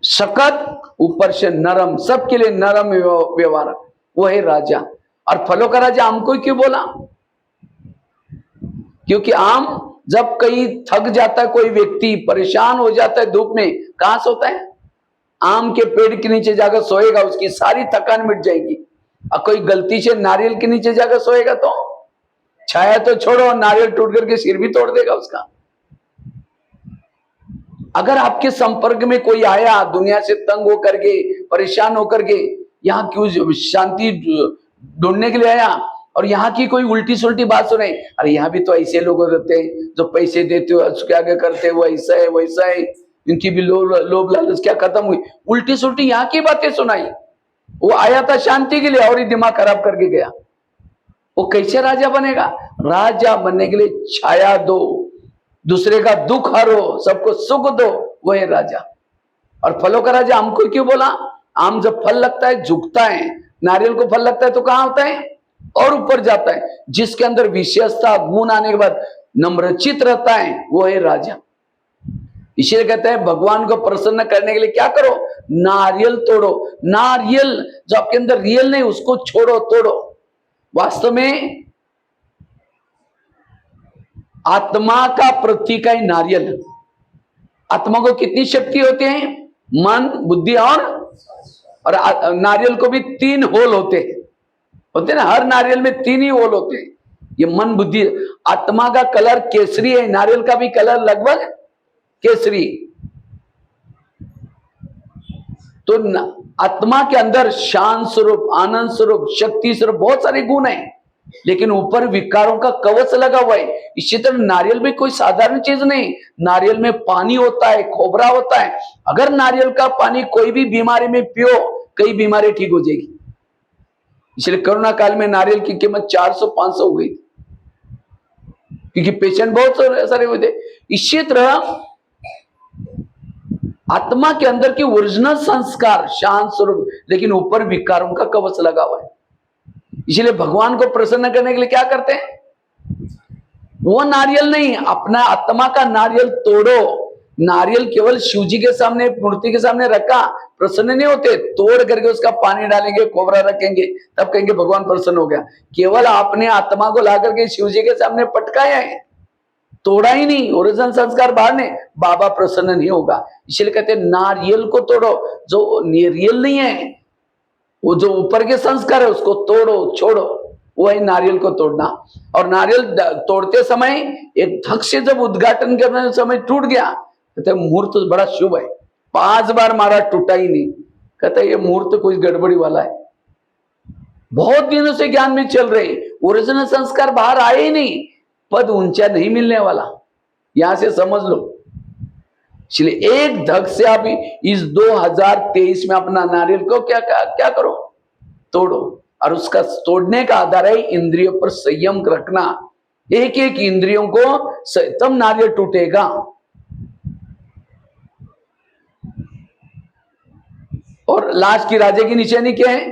सख्त, ऊपर से नरम, सबके लिए नरम व्यवहार, वो है राजा। और फलों का राजा आम को क्यों बोला, क्योंकि आम जब कहीं थक जाता है, कोई व्यक्ति परेशान हो जाता है धूप में, कहां सोता है, आम के पेड़ के नीचे जाकर सोएगा, उसकी सारी थकान मिट जाएगी। और कोई गलती से नारियल के नीचे जाकर सोएगा तो छाया तो छोड़ो, नारियल टूट करके सिर भी तोड़ देगा उसका। अगर आपके संपर्क में कोई आया दुनिया से तंग होकर के, परेशान होकर के, यहाँ क्यों शांति ढूंढने के लिए आया, और यहाँ की कोई उल्टी सुल्टी बात सुने, अरे यहाँ भी तो ऐसे लोग रहते हैं जो पैसे देते हो उसके आगे करते, वो ऐसा है वैसा है, इनकी भी लोभ लालच क्या खत्म हुई, उल्टी सुल्टी यहाँ की बातें सुनाई। वो आया था शांति के लिए और ही दिमाग खराब करके गया। वो कैसे राजा बनेगा। राजा बनने के लिए छाया दो, दूसरे का दुख हरो, सबको सुख दो, वो है राजा। और फलों का राजा आम को क्यों बोला? आम जब फल लगता है झुकता है, नारियल को फल लगता है तो कहां होता है? और ऊपर जाता है। जिसके अंदर विशेषता गुण आने के बाद नम्रचित रहता है वो है राजा। इसलिए कहते हैं भगवान को प्रसन्न करने के लिए क्या करो? नारियल तोड़ो। नारियल जो आपके अंदर रियल नहीं उसको छोड़ो, तोड़ो। वास्तव में आत्मा का प्रतीक है नारियल। आत्मा को कितनी शक्ति होती है? मन, बुद्धि और नारियल को भी 3 होल होते ना, हर नारियल में 3 ही होल होते हैं। ये मन, बुद्धि, आत्मा का कलर केसरी है, नारियल का भी कलर लगभग केसरी। तो आत्मा के अंदर शांत स्वरूप, आनंद स्वरूप, शक्ति स्वरूप बहुत सारे गुण हैं, लेकिन ऊपर विकारों का कवच लगा हुआ है। इसी तरह नारियल भी कोई साधारण चीज नहीं। नारियल में पानी होता है, खोबरा होता है। अगर नारियल का पानी कोई भी बीमारी में पियो, कई बीमारी ठीक हो जाएगी। इसलिए कोरोना काल में नारियल की कीमत 400-500 हो गई, क्योंकि पेशेंट बहुत सारे हुए थे। इसी तरह आत्मा के अंदर की ओरिजिनल संस्कार शांत स्वरूप, लेकिन ऊपर विकारों का कवच लगा हुआ है। इसलिए भगवान को प्रसन्न करने के लिए क्या करते हैं? वो नारियल नहीं, अपना आत्मा का नारियल तोड़ो। नारियल केवल शिव जी के सामने, मूर्ति के सामने रखा, प्रसन्न नहीं होते। तोड़ करके उसका पानी डालेंगे, कोबरा रखेंगे, तब कहेंगे भगवान प्रसन्न हो गया। केवल आपने आत्मा को ला करके शिव जी के सामने पटकाया है, तोड़ा ही नहीं। ओरिजिनल संस्कार बाहर ने, बाबा प्रसन्न नहीं होगा। इसलिए कहते हैं नारियल को तोड़ो, जो रियल नहीं है, वो जो ऊपर के संस्कार है उसको तोड़ो, छोड़ो। वो है नारियल को तोड़ना। और नारियल तोड़ते समय एक धक से जब उद्घाटन करने समय टूट गया, कहते मुहूर्त तो बड़ा शुभ है। 5 बार मारा, टूटा ही नहीं। कहते ये मुहूर्त कोई गड़बड़ी वाला है। बहुत दिनों से ज्ञान में चल रहे, ओरिजिनल संस्कार बाहर आए ही नहीं, पद ऊंचा नहीं मिलने वाला, यहां से समझ लो। इसलिए एक धक से आप इस 2023 में अपना नारियल को क्या करो? तोड़ो। और उसका तोड़ने का आधार है इंद्रियों पर संयम रखना। एक एक इंद्रियों को तब नारियल टूटेगा। और लास्ट की राजा की निशानी क्या है?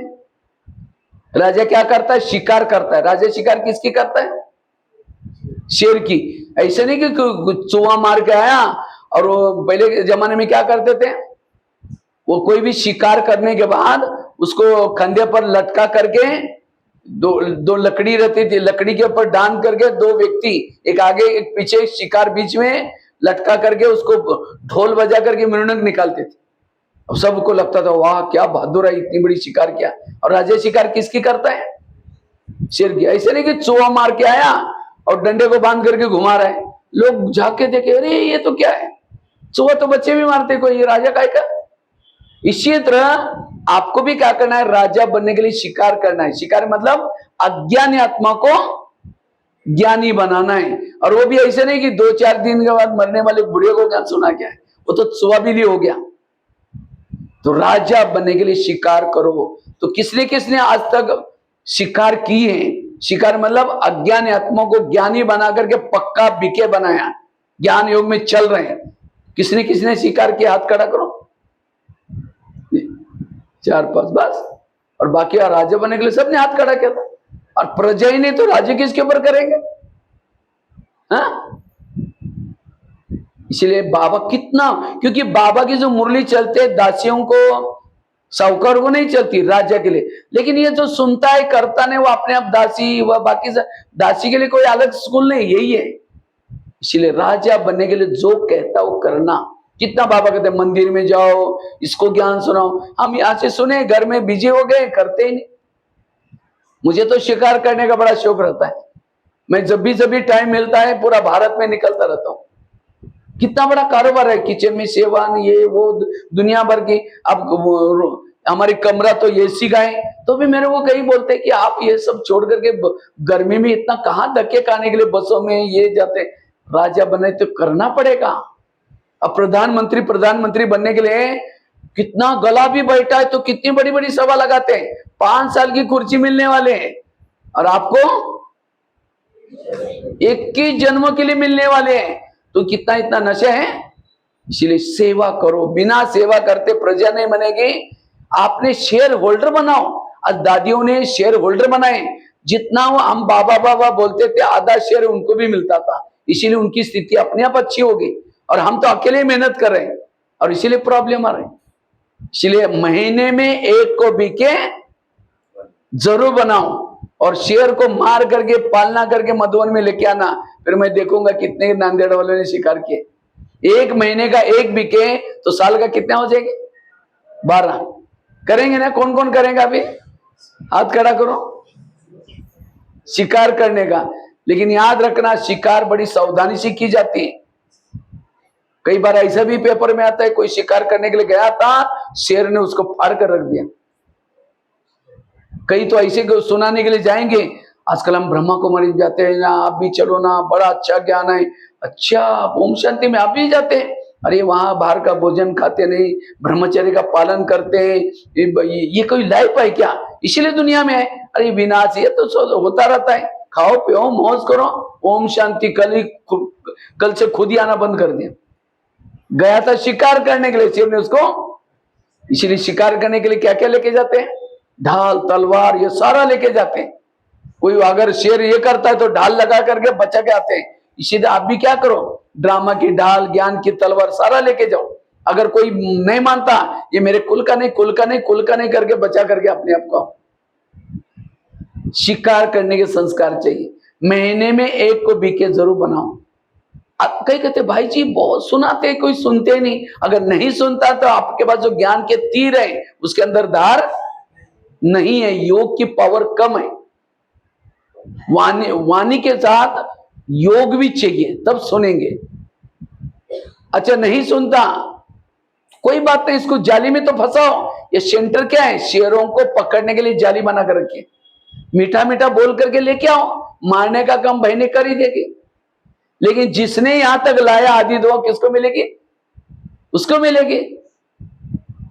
राजा क्या करता है? शिकार करता है। राजा शिकार किसकी करता है? शेर की। ऐसे नहीं कि चूहा मार के आया। और वो पहले के जमाने में क्या करते थे, वो कोई भी शिकार करने के बाद उसको कंधे पर लटका करके, दो लकड़ी रहती थी, लकड़ी के ऊपर डांग करके 2 व्यक्ति, एक आगे एक पीछे, शिकार बीच में लटका करके उसको ढोल बजा करके मृदंग निकालते थे। अब सबको लगता था वाह क्या बहादुर है, इतनी बड़ी शिकार किया। और राजा शिकार किसकी करता है? शेर की। ऐसे नहीं कि चूहा मार के आया और डंडे को बांध करके घुमा रहा है। लोग झाके देखे, अरे ये तो क्या है, चूहा तो बच्चे भी मारते, कोई ये राजा काय का? इसी तरह आपको भी क्या करना है? राजा बनने के लिए शिकार करना है। शिकार मतलब अज्ञानी आत्मा को ज्ञानी बनाना है। और वो भी ऐसे नहीं कि 2-4 दिन के बाद मरने वाले बूढ़े को ज्ञान सुना क्या है, वो तो सुवाबिली हो गया। तो राजा बनने के लिए शिकार करो। तो किसने आज तक शिकार की है? शिकार मतलब अज्ञानी आत्मा को ज्ञानी बना करके पक्का बिके बनाया, ज्ञान योग में चल रहे हैं। किसने शिकार किया? हाथ खड़ा करो। 4-5 बस। और बाकी राजा बनने के लिए सबने हाथ खड़ा किया था। और प्रजा ही नहीं तो राज्य किसके ऊपर करेंगे? हाँ? इसलिए बाबा कितना, क्योंकि बाबा की जो मुरली चलते दासियों को, साहूकार को नहीं चलती, राजा के लिए। लेकिन ये जो सुनता है करता नहीं, वो अपने आप दासी, वह बाकी दासी के लिए कोई अलग स्कूल नहीं, यही है। इसलिए राजा बनने के लिए जो कहता वो करना। कितना बाबा कहते हैं मंदिर में जाओ, इसको ज्ञान सुनाओ। हम यहां से सुने, घर में बिजी हो गए, करते ही नहीं। मुझे तो शिकार करने का बड़ा शौक रहता है। मैं जब भी टाइम मिलता है पूरा भारत में निकलता रहता हूँ। कितना बड़ा कारोबार है, किचन में सेवा, ये वो दुनिया भर की। अब हमारी कमरा तो एसी का है, तो भी मेरे को कई बोलते हैं कि आप ये सब छोड़ करके गर्मी में इतना कहाँ धक्के खाने के लिए बसों में ये जाते। राजा बने तो करना पड़ेगा। अब प्रधानमंत्री बनने के लिए कितना गला भी बैठा है, तो कितनी बड़ी बड़ी सभा लगाते हैं। 5 साल की कुर्सी मिलने वाले हैं, और आपको 21 जन्मों के लिए मिलने वाले हैं। तो कितना इतना नशा है। इसलिए सेवा करो, बिना सेवा करते प्रजा नहीं बनेगी। आपने शेयर होल्डर बनाओ। आज दादियों ने शेयर होल्डर बनाए, जितना वो हम बाबा बाबा बोलते थे आधा शेयर उनको भी मिलता था, इसीलिए उनकी स्थिति अपने आप अच्छी होगी। और हम तो अकेले मेहनत कर रहे हैं और इसीलिए प्रॉब्लम आ रही है। इसलिए महीने में एक को बिके जरूर बनाओ और शेयर को मार करके पालना करके मधुबन में लेके आना, फिर मैं देखूंगा कितने नांदेड़ वालों ने शिकार किए। एक महीने का एक बिके तो साल का कितना हो जाएगा? 12 करेंगे ना? कौन कौन करेगा? अभी हाथ खड़ा करो शिकार करने का। लेकिन याद रखना, शिकार बड़ी सावधानी से की जाती है। कई बार ऐसा भी पेपर में आता है, कोई शिकार करने के लिए गया था, शेर ने उसको फाड़ कर रख दिया। कई तो ऐसे सुनाने के लिए जाएंगे, आजकल हम ब्रह्मा कुमारी जाते हैं ना, आप भी चलो ना, बड़ा अच्छा ज्ञान है। अच्छा, ओम शांति में आप भी जाते हैं? अरे वहां बाहर का भोजन खाते नहीं, ब्रह्मचर्य का पालन करते हैं। ये कोई लाइफ है क्या? इसीलिए दुनिया में है। अरे विनाश, ये तो होता रहता है। खाओ पियो मौज करो, ओम शांति। कल से खुद ही आना बंद कर दिया। गया था शिकार करने के लिए, शेर ने उसको। इसीलिए शिकार करने के लिए क्या क्या लेके जाते हैं? ढाल तलवार ये सारा लेके जाते हैं। कोई अगर शेर ये करता है तो ढाल लगा करके बचा के आते हैं। इसीलिए आप भी क्या करो, ड्रामा की ढाल, ज्ञान की तलवार सारा लेके जाओ। अगर कोई नहीं मानता, ये मेरे कुल का नहीं, कुल का नहीं, कुल का नहीं करके बचा करके अपने आप को शिकार करने के संस्कार चाहिए। महीने में एक को बीके जरूर बनाओ। आप कई कहते भाई जी बहुत सुनाते, कोई सुनते नहीं। अगर नहीं सुनता तो आपके पास जो ज्ञान के तीर है उसके अंदर धार नहीं है, योग की पावर कम है। वाणी के साथ योग भी चाहिए, तब सुनेंगे। अच्छा नहीं सुनता, कोई बात नहीं, इसको जाली में तो फंसाओ। ये सेंटर क्या है? शेरों को पकड़ने के लिए जाली बना कर रखिए। मीठा मीठा बोल करके लेके आओ, मारने का काम बहने कर ही देगी। लेकिन जिसने यहां तक लाया आदि दुआ किसको मिलेगी? उसको मिलेगी।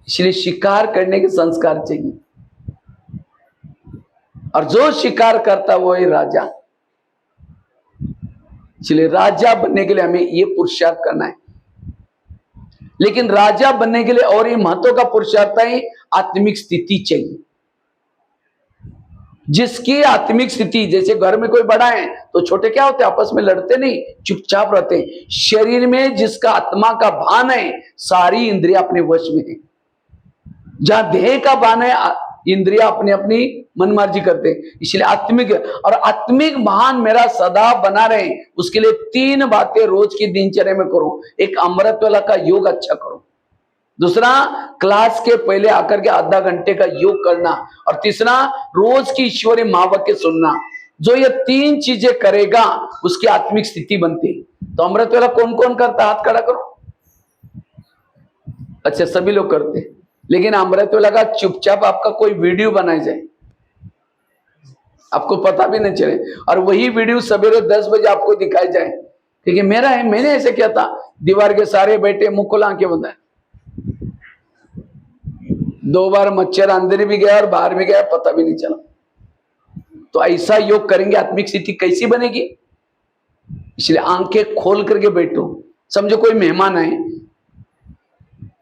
इसलिए शिकार करने के संस्कार चाहिए, और जो शिकार करता वो ही राजा। इसलिए राजा बनने के लिए हमें ये पुरुषार्थ करना है। लेकिन राजा बनने के लिए और ये महत्व का पुरुषार्थ है, आत्मिक स्थिति चाहिए। जिसकी आत्मिक स्थिति, जैसे घर में कोई बड़ा है तो छोटे क्या होते हैं? आपस में लड़ते नहीं, चुपचाप रहते हैं। शरीर में जिसका आत्मा का भान है, सारी इंद्रिया अपने वश में है। जहां देह का भान है, इंद्रिया अपनी अपनी मनमर्जी करते हैं। इसलिए आत्मिक, और आत्मिक भान मेरा सदा बना रहे, उसके लिए 3 बातें रोज की दिनचर्या में करो। एक अमृत वाला का योग अच्छा करो, दूसरा क्लास के पहले आकर के आधा घंटे का योग करना, और तीसरा रोज की ईश्वरी महावाक्य सुनना। जो ये 3 चीजें करेगा उसकी आत्मिक स्थिति बनती है। तो अमृत वाला कौन कौन करता? हाथ खड़ा करो। अच्छा सभी लोग करते, लेकिन अमृत वाला का चुपचाप आपका कोई वीडियो बनाया जाए, आपको पता भी नहीं चले, और वही वीडियो सवेरे 10 बजे आपको दिखाई जाए, क्योंकि मेरा है, मैंने ऐसे किया था। दीवार के सारे बैठे, मुंह खोला आंखें बंद है। 2 बार मच्छर अंदर भी गया और बाहर भी गया, पता भी नहीं चला। तो ऐसा योग करेंगे, आत्मिक स्थिति कैसी बनेगी? इसलिए आंखें खोल करके बैठो। समझो कोई मेहमान आए,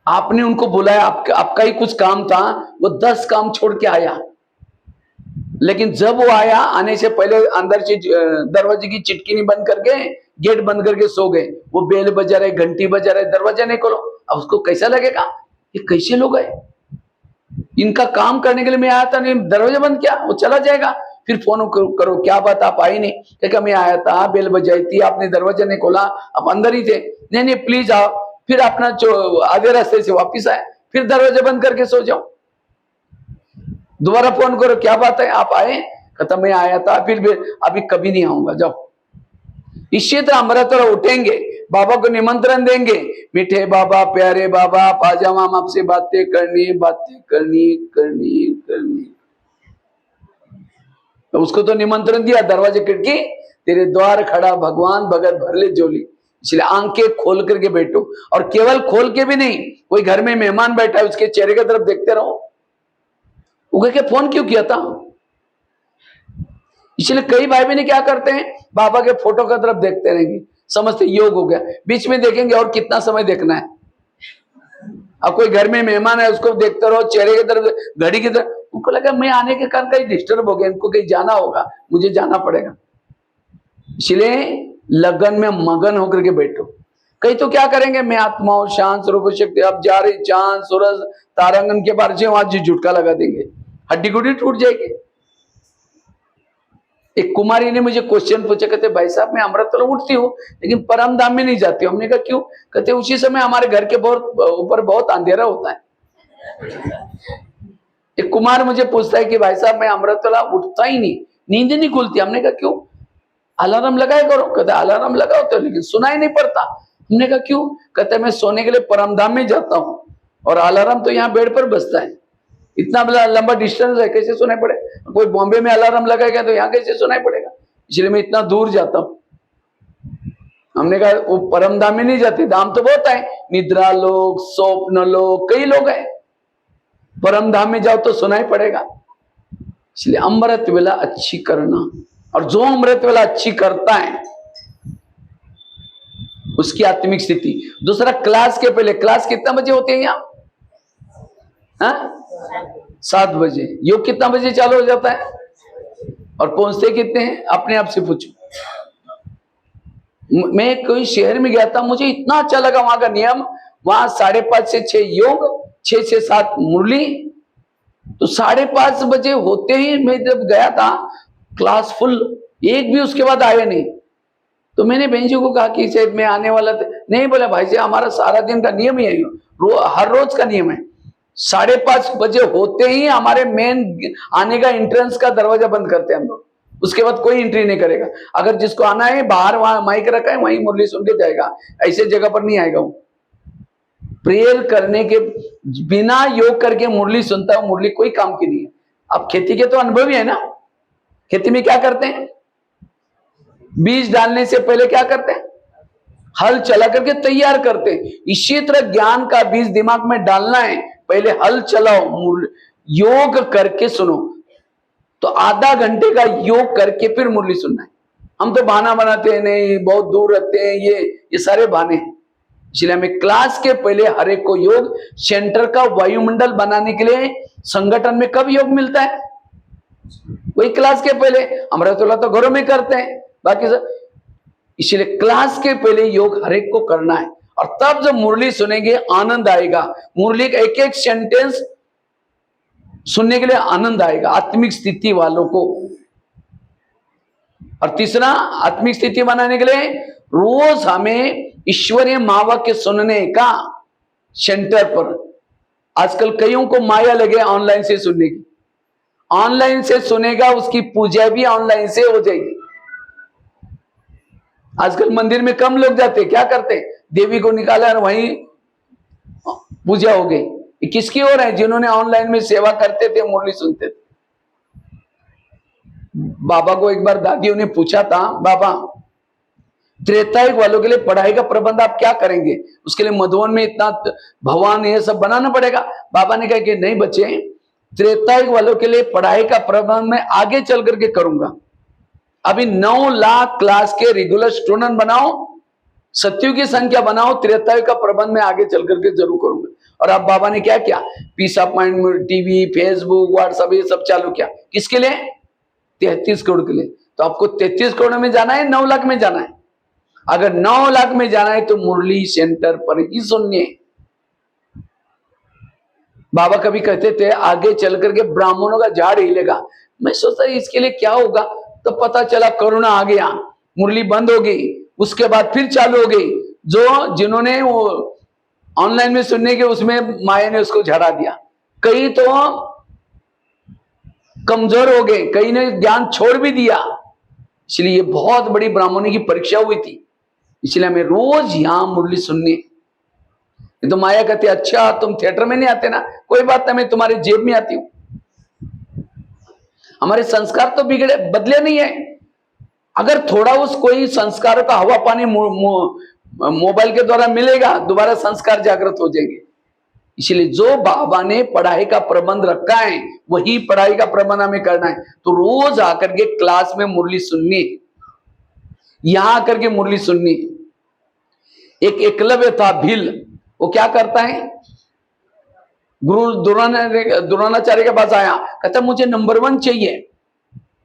आपने उनको बुलाया, आपका ही कुछ काम था, वो 10 काम छोड़ के आया। लेकिन जब वो आया, आने से पहले अंदर से दरवाजे की चिटकी नहीं बंद करके, गेट बंद करके सो गए। वो बेल बजा रहे, घंटी बजा रहे, दरवाजा नहीं खोलो। अब उसको कैसा लगेगा? ये कैसे लोग आए? इनका काम करने के लिए मैं आया था, नहीं दरवाजा बंद किया, वो चला जाएगा। फिर फोन करो, क्या बात आप आई नहीं? क्या मैं आया था, बेल बजाई थी, आपने दरवाजा नहीं खोला, आप अंदर ही थे। नहीं नहीं प्लीज आओ। फिर अपना जो आधे रास्ते से वापिस आए, फिर दरवाजा बंद करके सो जाओ। दोबारा फोन करो, क्या बात है आप आए? कहता मैं आया था, फिर भी अभी कभी नहीं आऊंगा, जाओ। इसी तरह अमृत उठेंगे, बाबा को निमंत्रण देंगे, मीठे बाबा, प्यारे बाबा, पाजामा हम आपसे बातें करनी, बातें करनी करनी करनी। तो उसको तो निमंत्रण दिया, दरवाजे खिड़की तेरे द्वार खड़ा भगवान, भगत भर ले झोली। इसलिए आंखें खोल करके बैठो, और केवल खोल के भी नहीं, कोई घर में मेहमान बैठा है उसके चेहरे की तरफ देखते रहो। वो कह के फोन क्यों किया था? इसलिए कई भाई बहन क्या करते हैं, बाबा के फोटो की तरफ देखते रहेंगे, समझते योग हो गया। बीच में देखेंगे और कितना समय देखना है, अब कोई घर में मेहमान है, उसको देखते रहो चेहरे की तरफ, घड़ी की तरफ, उनको लगा मैं आने के कारण कहीं डिस्टर्ब हो गया, इनको कहीं जाना होगा, मुझे जाना पड़ेगा। इसलिए लगन में मगन होकर के बैठो। कई तो क्या करेंगे, मैं आत्माओं शांत स्वरूप शक्ति, अब जा रही चांद सूरज तारांगन के बारे से वहां जी झुटका लगा देंगे, हड्डी गुड्डी टूट जाएगी। एक कुमारी ने मुझे क्वेश्चन पूछा, कहते भाई साहब मैं अमृततला उठती हूँ लेकिन परम धाम में नहीं जाती हूँ। हमने कहा क्यों? कहते उसी समय हमारे घर के ऊपर बहुत अंधेरा होता है। एक कुमार मुझे पूछता है कि भाई साहब मैं अमृततला उठता ही नहीं, नींद नहीं खुलती। हमने कहा क्यों? अलार्म लगाए करो। कहते अलार्म लगाओ तो लेकिन सुनाई नहीं पड़ता। हमने कहा क्यों? कहते मैं सोने के लिए परम धाम में जाता हूँ और अलार्म तो यहाँ बेड पर बजता है, इतना लंबा डिस्टेंस है, कैसे सुनाई पड़े? कोई बॉम्बे में अलार्म लगाएगा तो यहाँ कैसे सुनाई पड़ेगा? इसलिए मैं इतना दूर जाता हूँ। हमने कहा वो परम धाम में नहीं जाते, धाम तो बहुत है, निद्रा लोग, स्वप्न लोग, कई लोग हैं, परम धाम में जाओ तो सुनाई पड़ेगा। इसलिए अमृत वेला अच्छी करना, और जो अमृत वेला अच्छी करता है उसकी आत्मिक स्थिति। दूसरा, क्लास के पहले, क्लास कितना बजे होते हैं यहाँ? 7 बजे। योग कितना बजे चालू हो जाता है और पहुंचते कितने हैं? अपने आप से पूछो। मैं कोई शहर में गया था, मुझे इतना अच्छा लगा वहां का नियम, वहां 5:30 से 6 योग, 6 से 7 मुरली। तो 5:30 बजे होते ही मैं जब गया था, क्लास फुल, एक भी उसके बाद आया नहीं। तो मैंने बहन जी को कहा कि शायद मैं आने वाला था। नहीं, बोला भाई जी हमारा सारा दिन का नियम ही है, हर रोज का नियम है, 5:30 बजे होते ही हमारे मेन आने का एंट्रेंस का दरवाजा बंद करते हैं हम लोग, उसके बाद कोई एंट्री नहीं करेगा। अगर जिसको आना है बाहर, वहां माइक रखा है, वहीं मुरली सुन के जाएगा, ऐसे जगह पर नहीं आएगा वो। प्रेयर करने के बिना योग करके मुरली सुनता हूं, मुरली कोई काम की नहीं है। अब खेती के तो अनुभव ही है ना, खेती में क्या करते हैं? बीज डालने से पहले क्या करते हैं? हल चला करके तैयार करते हैं। इसी तरह ज्ञान का बीज दिमाग में डालना है, पहले हल चलाओ, योग करके सुनो। तो आधा घंटे का योग करके फिर मुरली सुनना है। हम तो बहाना बनाते हैं, नहीं बहुत दूर रहते हैं, ये सारे बहाने हैं। इसलिए हमें क्लास के पहले हर एक को योग, सेंटर का वायुमंडल बनाने के लिए संगठन में कब योग मिलता है? वही क्लास के पहले। अमृततला तो घरों में करते हैं बाकी सब। इसलिए क्लास के पहले योग हर एक को करना है, और तब जब मुरली सुनेंगे आनंद आएगा। मुरली का एक एक सेंटेंस सुनने के लिए आनंद आएगा आत्मिक स्थिति वालों को। और तीसरा, आत्मिक स्थिति बनाने के लिए रोज हमें ईश्वरीय महावाक्य सुनने का सेंटर पर। आजकल कईयों को माया लगे ऑनलाइन से सुनने की, ऑनलाइन से सुनेगा उसकी पूजा भी ऑनलाइन से हो जाएगी। आजकल मंदिर में कम लोग जाते, क्या करते? देवी को निकाला और वहीं पूजा हो गई। ये किसकी ओर है? जिन्होंने ऑनलाइन में सेवा करते थे, मुरली सुनते थे। बाबा को एक बार दादियों ने पूछा था, बाबा त्रेतायुग वालों के लिए पढ़ाई का प्रबंध आप क्या करेंगे? उसके लिए मधुवन में इतना भवन ये सब बनाना पड़ेगा। बाबा ने कहा कि नहीं बच्चे, त्रेतायुग वालों के लिए पढ़ाई का प्रबंध मैं आगे चल करके करूंगा। अभी 9 लाख क्लास के रेगुलर स्टूडेंट बनाओ, सत्युग की संख्या बनाओ, त्रेतायुग का प्रबंध मैं आगे चल करके जरूर करूंगा। और अब बाबा ने क्या किया? Peace of mind TV, Facebook, WhatsApp ये सब चालू किया। किसके लिए? 33 करोड़ के लिए। तो आपको 33 करोड़ में जाना है, 9 लाख में जाना है? अगर 9 लाख में जाना है तो मुरली सेंटर पर ही सुनिए। बाबा कभी कहते थे आगे चल करके ब्राह्मणों का झाड़ हिलेगा। मैं सोचता इसके लिए क्या होगा, तो पता चला कोरोना आ गया, मुरली बंद हो गई, उसके बाद फिर चालू हो गई। जो जिन्होंने वो ऑनलाइन में सुनने के, उसमें माया ने उसको झड़ा दिया। कई तो कमजोर हो गए, कई ने ज्ञान छोड़ भी दिया। इसलिए ये बहुत बड़ी ब्राह्मणी की परीक्षा हुई थी। इसलिए हमें रोज यहां मुरली सुननी। तो माया कहती अच्छा तुम थिएटर में नहीं आते ना, कोई बात नहीं, मैं तुम्हारे जेब में आती हूं। हमारे संस्कार तो बिगड़े बदले नहीं है। अगर थोड़ा उस कोई संस्कारों का हवा पानी मोबाइल के द्वारा मिलेगा, दोबारा संस्कार जागृत हो जाएंगे। इसलिए जो बाबा ने पढ़ाई का प्रबंध रखा है, वही पढ़ाई का प्रबंध हमें करना है। तो रोज आकर के क्लास में मुरली सुननी, यहां आकर के मुरली सुननी। एक एकलव्य था भील, वो क्या करता है? गुरु द्रोणाचार्य के पास आया, कहता मुझे नंबर 1 चाहिए,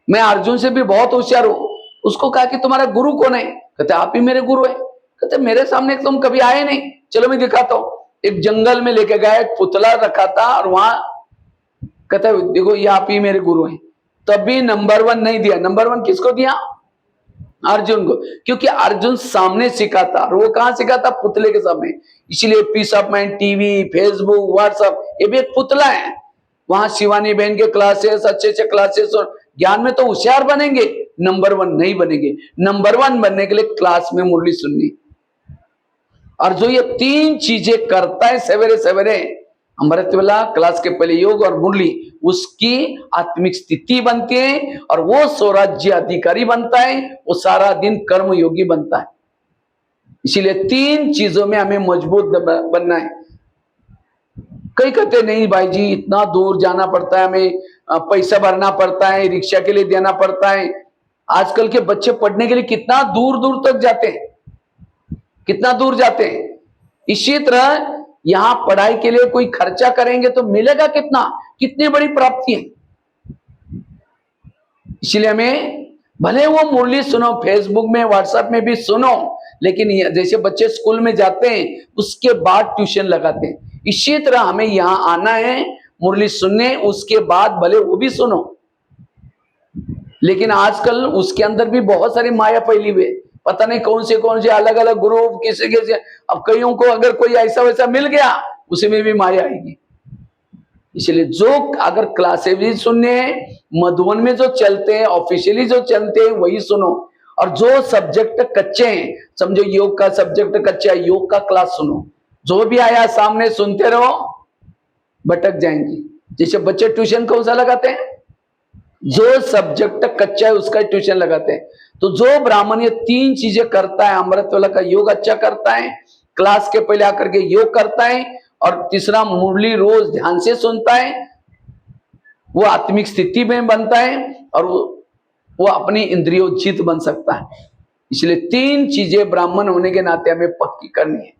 मैं अर्जुन से भी बहुत होशियार हूं। उसको कहा कि तुम्हारा गुरु कौन है? कहते आप ही मेरे गुरु है। कहते मेरे सामने तुम कभी आए नहीं, चलो मैं दिखाता हूं। एक जंगल में लेके गया, एक पुतला रखा था और वहां कहता देखो ये आप ही मेरे गुरु हैं। तभी नंबर 1 नहीं दिया। नंबर 1 किसको दिया? अर्जुन को, क्योंकि अर्जुन सामने सीखा था। और वो कहां सीखा था? पुतले के सामने। इसलिए peace of mind, TV, Facebook, WhatsApp, ये भी एक पुतला है। वहां शिवानी बहन के क्लासेस, अच्छे अच्छे क्लासेस, और ज्ञान में तो होशियार बनेंगे, नंबर 1 नहीं बनेंगे। नंबर 1 बनने के लिए क्लास में मुरली सुननी। और जो ये 3 चीजें करता है सवेरे सवेरे, अमृत वेला, क्लास के पहले योग और मुरली, उसकी आत्मिक स्थिति बनती है और वो स्वराज्य अधिकारी बनता है, वो सारा दिन कर्म योगी बनता है। इसीलिए 3 चीजों में हमें मजबूत बनना है। कई कहते नहीं भाई जी इतना दूर जाना पड़ता है, हमें पैसा भरना पड़ता है, रिक्शा के लिए देना पड़ता है। आजकल के बच्चे पढ़ने के लिए कितना दूर दूर तक जाते हैं, कितना दूर जाते हैं। इसी तरह यहां पढ़ाई के लिए कोई खर्चा करेंगे तो मिलेगा कितना, कितनी बड़ी प्राप्ति है। इसलिए हमें भले वो मुरली सुनो, फेसबुक में, व्हाट्सएप में भी सुनो, लेकिन जैसे बच्चे स्कूल में जाते हैं उसके बाद ट्यूशन लगाते हैं, इसी तरह हमें यहां आना है मुरली सुनने, उसके बाद भले वो भी सुनो। लेकिन आजकल उसके अंदर भी बहुत सारी माया फैली हुई है, पता नहीं कौन से अलग अलग ग्रुप, किसी के। अब कईयों को अगर कोई ऐसा वैसा मिल गया, उसी में भी माया आएगी। इसलिए जो अगर क्लासेस भी सुनने हैं, मधुबन में जो चलते हैं, ऑफिशियली जो चलते हैं वही सुनो। और जो सब्जेक्ट कच्चे हैं, समझो योग का सब्जेक्ट कच्चा है, योग का क्लास सुनो। जो भी आया सामने सुनते रहो, भटक जाएंगे। जैसे बच्चे ट्यूशन कौन सा लगाते हैं? जो सब्जेक्ट कच्चा है उसका ट्यूशन लगाते हैं। तो जो ब्राह्मण ये 3 चीजें करता है, अमृत वेला का योग अच्छा करता है, क्लास के पहले आकर के योग करता है, और तीसरा मुरली रोज ध्यान से सुनता है, वो आत्मिक स्थिति में बनता है और वो अपनी इंद्रियोचित बन सकता है। इसलिए 3 चीजें ब्राह्मण होने के नाते हमें पक्की करनी है।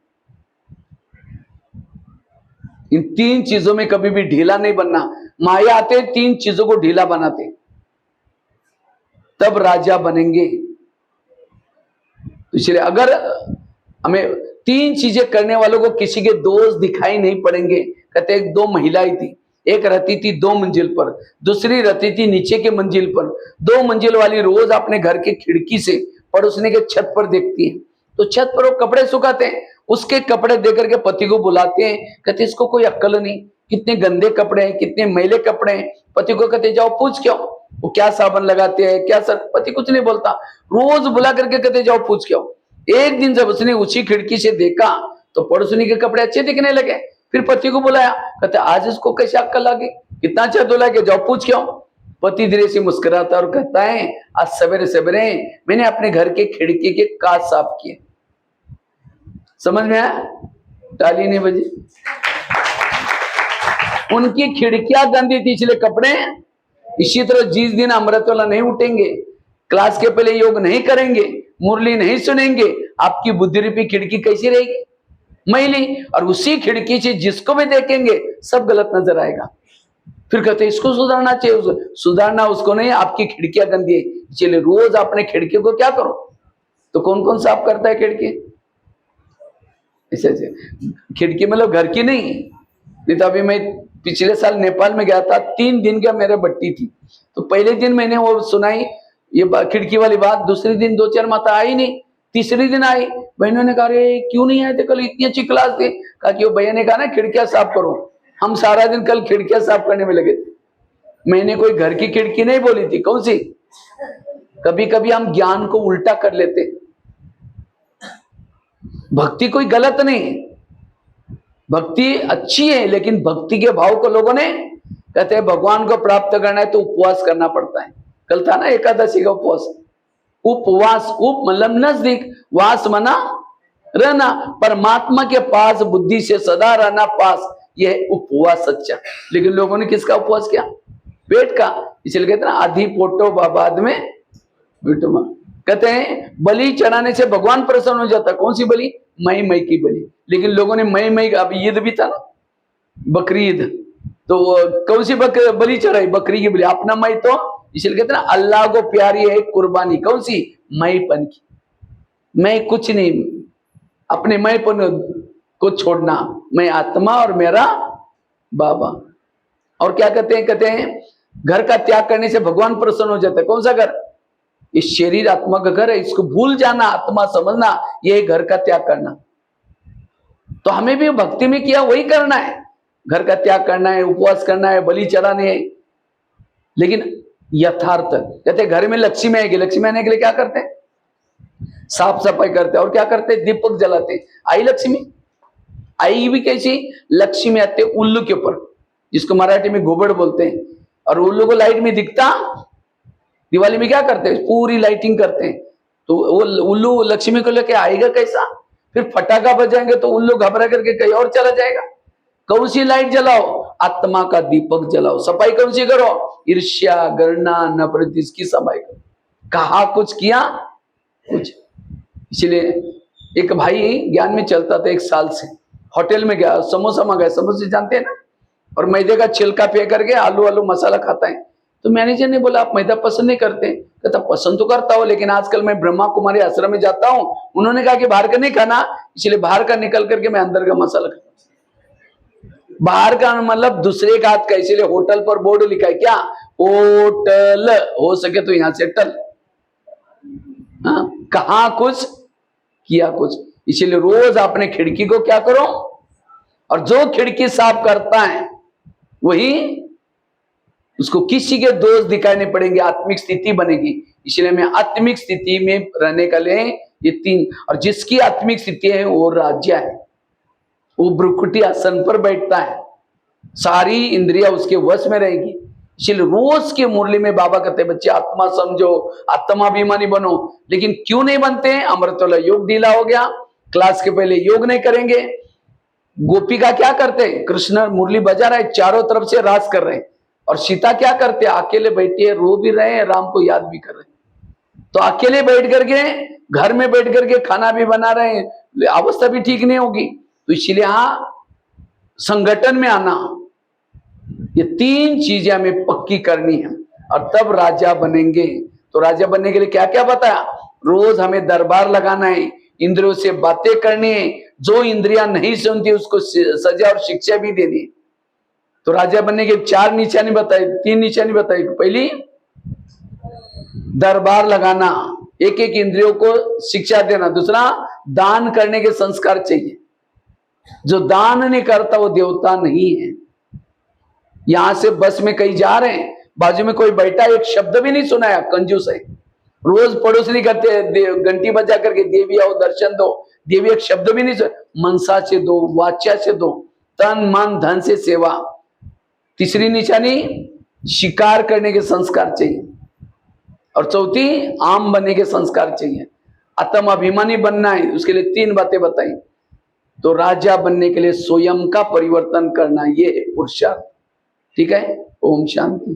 इन 3 चीजों में कभी भी ढीला नहीं बनना। माया आते 3 चीजों को ढीला बनाते, तब राजा बनेंगे। इसलिए अगर हमें 3 चीजें करने वालों को किसी के दोष दिखाई नहीं पड़ेंगे। कहते एक 2 महिलाएं थी, एक रहती थी 2 मंजिल पर, दूसरी रहती थी नीचे के मंजिल पर। 2 मंजिल वाली रोज अपने घर के खिड़की से पड़ोसने के छत पर देखती है, तो छत पर वो कपड़े सुखाते हैं, उसके कपड़े देकर के पति को बुलाते हैं। कहते इसको कोई अक्ल नहीं, कितने गंदे कपड़े हैं, कितने मैले कपड़े हैं। पति को कहते जाओ पूछ क्यों, वो क्या साबुन लगाते हैं, क्या सर। पति कुछ नहीं बोलता, रोज बुला करके कहते जाओ पूछ क्यों। एक दिन जब उसने उसी खिड़की से देखा तो पड़ोसनी के कपड़े अच्छे दिखने लगे। फिर पति को बुलाया, कहते आज इसको कैसे अक्ल लगी, कितना अच्छा धुला के, जाओ पूछ क्यों। पति धीरे से मुस्कुराता और कहता है आज सवेरे सवेरे मैंने अपने घर के खिड़की के कांच साफ किए। समझ में आया? ताली नहीं बजी। उनकी खिड़कियां गंदी थी इसलिए कपड़े। इसी तरह जिस दिन अमृत वाला नहीं उठेंगे, क्लास के पहले योग नहीं करेंगे, मुरली नहीं सुनेंगे, आपकी बुद्धि रूपी खिड़की कैसी रहेगी? मैली। और उसी खिड़की से जिसको भी देखेंगे सब गलत नजर आएगा। फिर कहते इसको सुधारना चाहिए। सुधारना उसको नहीं, आपकी खिड़कियां गंदी है। इसलिए रोज अपने खिड़की को क्या करो। तो कौन कौन साफ करता है खिड़की? ऐसे खिड़की मतलब घर की नहीं तो अभी मैं पिछले साल नेपाल में गया था, 3 दिन का मेरे बट्टी थी। तो पहले दिन मैंने वो सुनाई ये खिड़की वाली बात, दूसरे दिन 2-4 माता आई नहीं, तीसरे दिन आई। बहनों ने कहा अरे क्यों नहीं आए थे कल, इतनी अच्छी क्लास थी। कहा कि वो भैया ने कहा ना खिड़कियां साफ करो। हम सारा दिन कल खिड़कियां साफ करने में लगे थे। मैंने कोई घर की खिड़की नहीं बोली थी, कौन सी। कभी कभी हम ज्ञान को उल्टा कर लेते। भक्ति कोई गलत नहीं, भक्ति अच्छी है, लेकिन भक्ति के भाव को लोगों ने कहते हैं भगवान को प्राप्त करना है तो उपवास करना पड़ता है। कल था ना एकादशी का उपवास। उपवास, उप मतलब नजदीक, वास मना रहना, परमात्मा के पास बुद्धि से सदा रहना पास, यह उपवास सच्चा। लेकिन लोगों ने किसका उपवास किया? पेट का। इसलिए कहते हैं आधी पोटो बाद में बिटुमा। कहते हैं बलि चढ़ाने से भगवान प्रसन्न हो जाता। कौन सी बलि? मई की बलि। लेकिन लोगों ने मई का, अभी ईद भी था ना, बकरी ईद, तो कौन सी बलि चढ़ाई? बकरी की बलि। अपना मैं तो इसलिए कहते हैं ना, अल्लाह को प्यारी है कुर्बानी, कौन सी? मैंपन की। मैं कुछ नहीं, अपने मैंपन को छोड़ना, मैं आत्मा और मेरा बाबा। और क्या कहते हैं घर का त्याग करने से भगवान प्रसन्न हो जाता है। कौन सा घर? इस शरीर आत्मा का घर है, इसको भूल जाना, आत्मा समझना, यही घर का त्याग करना। तो हमें भी भक्ति में किया वही करना है, घर का त्याग करना है, उपवास करना है, बलि चढ़ाने है। लेकिन यथार्थ कहते घर में लक्ष्मी आएगी, लक्ष्मी आने के लिए क्या करते हैं? साफ सफाई करते हैं। और क्या करते हैं? दीपक जलाते हैं। आई लक्ष्मी, आई भी कैसी? लक्ष्मी आते उल्लू के ऊपर, जिसको मराठी में गोबड़ बोलते हैं। और उल्लू को लाइट में दिखता, दिवाली में क्या करते हैं? पूरी लाइटिंग करते हैं। तो वो उल्लू लक्ष्मी को लेके आएगा कैसा? फिर फटाका बजाएंगे तो उल्लू घबरा करके कहीं और चला जाएगा। कौन सी लाइट जलाओ? आत्मा का दीपक जलाओ। सफाई कौन सी करो? ईर्ष्या, गणना, नफरत, इसकी सफाई करो। कहा कुछ, किया कुछ। इसलिए एक भाई ज्ञान में चलता था 1 साल से, होटल में गया, समोसा मंगाया, समोसे जानते हैं ना, और मैदे का छिलका फेंक करके आलू आलू मसाला खाता है। तो मैनेजर ने बोला आप मैदा पसंद नहीं करते? कहता पसंद तो करता हूं, लेकिन आजकल मैं ब्रह्मा कुमारी आश्रम में जाता हूं, उन्होंने कहा कि बाहर का नहीं खाना, इसलिए बाहर का निकल करके मैं अंदर का मसाला खाता हूं। बाहर का मतलब दूसरे का हाथ का, इसीलिए होटल पर बोर्ड लिखा है क्या? होटल, हो सके तो यहां से टल। कहा कुछ, किया कुछ। इसीलिए रोज अपने खिड़की को क्या करो, और जो खिड़की साफ करता है वही, उसको किसी के दोष दिखाने पड़ेंगे, आत्मिक स्थिति बनेगी। इसलिए मैं आत्मिक स्थिति में रहने के लिए ये 3, और जिसकी आत्मिक स्थिति है वो राज्य है, वो भ्रुकुटी आसन पर बैठता है, सारी इंद्रियां उसके वश में रहेगी। इसलिए रोज के मुरली में बाबा कहते हैं बच्चे आत्मा समझो, आत्माभिमानी बनो। लेकिन क्यों नहीं बनते हैं? अमृतोला योग ढीला हो गया, क्लास के पहले योग नहीं करेंगे। गोपिका क्या करते हैं? कृष्ण मुरली बजा रहे, चारों तरफ से रास कर रहे हैं, और सीता क्या करते हैं? अकेले बैठी है, रो भी रहे हैं, राम को याद भी कर रहे हैं। तो अकेले बैठ करके, घर में बैठ करके खाना भी बना रहे हैं, अवस्था भी ठीक नहीं होगी। तो इसलिए संगठन में आना, ये 3 चीजें हमें पक्की करनी है, और तब राजा बनेंगे। तो राजा बनने के लिए क्या क्या बताया? रोज हमें दरबार लगाना है, इंद्रियों से बातें करनी है, जो इंद्रियां नहीं सुनती उसको सजा और शिक्षा भी देनी है। तो राजा बनने के 4 निशानी बताई, 3 निशानी बताई। पहली, दरबार लगाना, एक एक इंद्रियों को शिक्षा देना। दूसरा, दान करने के संस्कार चाहिए। जो दान नहीं करता वो देवता नहीं है। यहां से बस में कहीं जा रहे हैं, बाजू में कोई बैठा, एक शब्द भी नहीं सुनाया, कंजूस है। रोज पड़ोसनी करते, घंटी बजा करके देवी आओ दर्शन दो, देवी एक शब्द भी नहीं सुना। मनसा से दो, वाचा से दो, तन मन धन से सेवा। तीसरी निशानी, शिकार करने के संस्कार चाहिए। और चौथी, आम बनने के संस्कार चाहिए। आत्म अभिमानी बनना है, उसके लिए 3 बातें बताई। तो राजा बनने के लिए स्वयं का परिवर्तन करना, ये पुरुषार्थ। ठीक है। ओम शांति।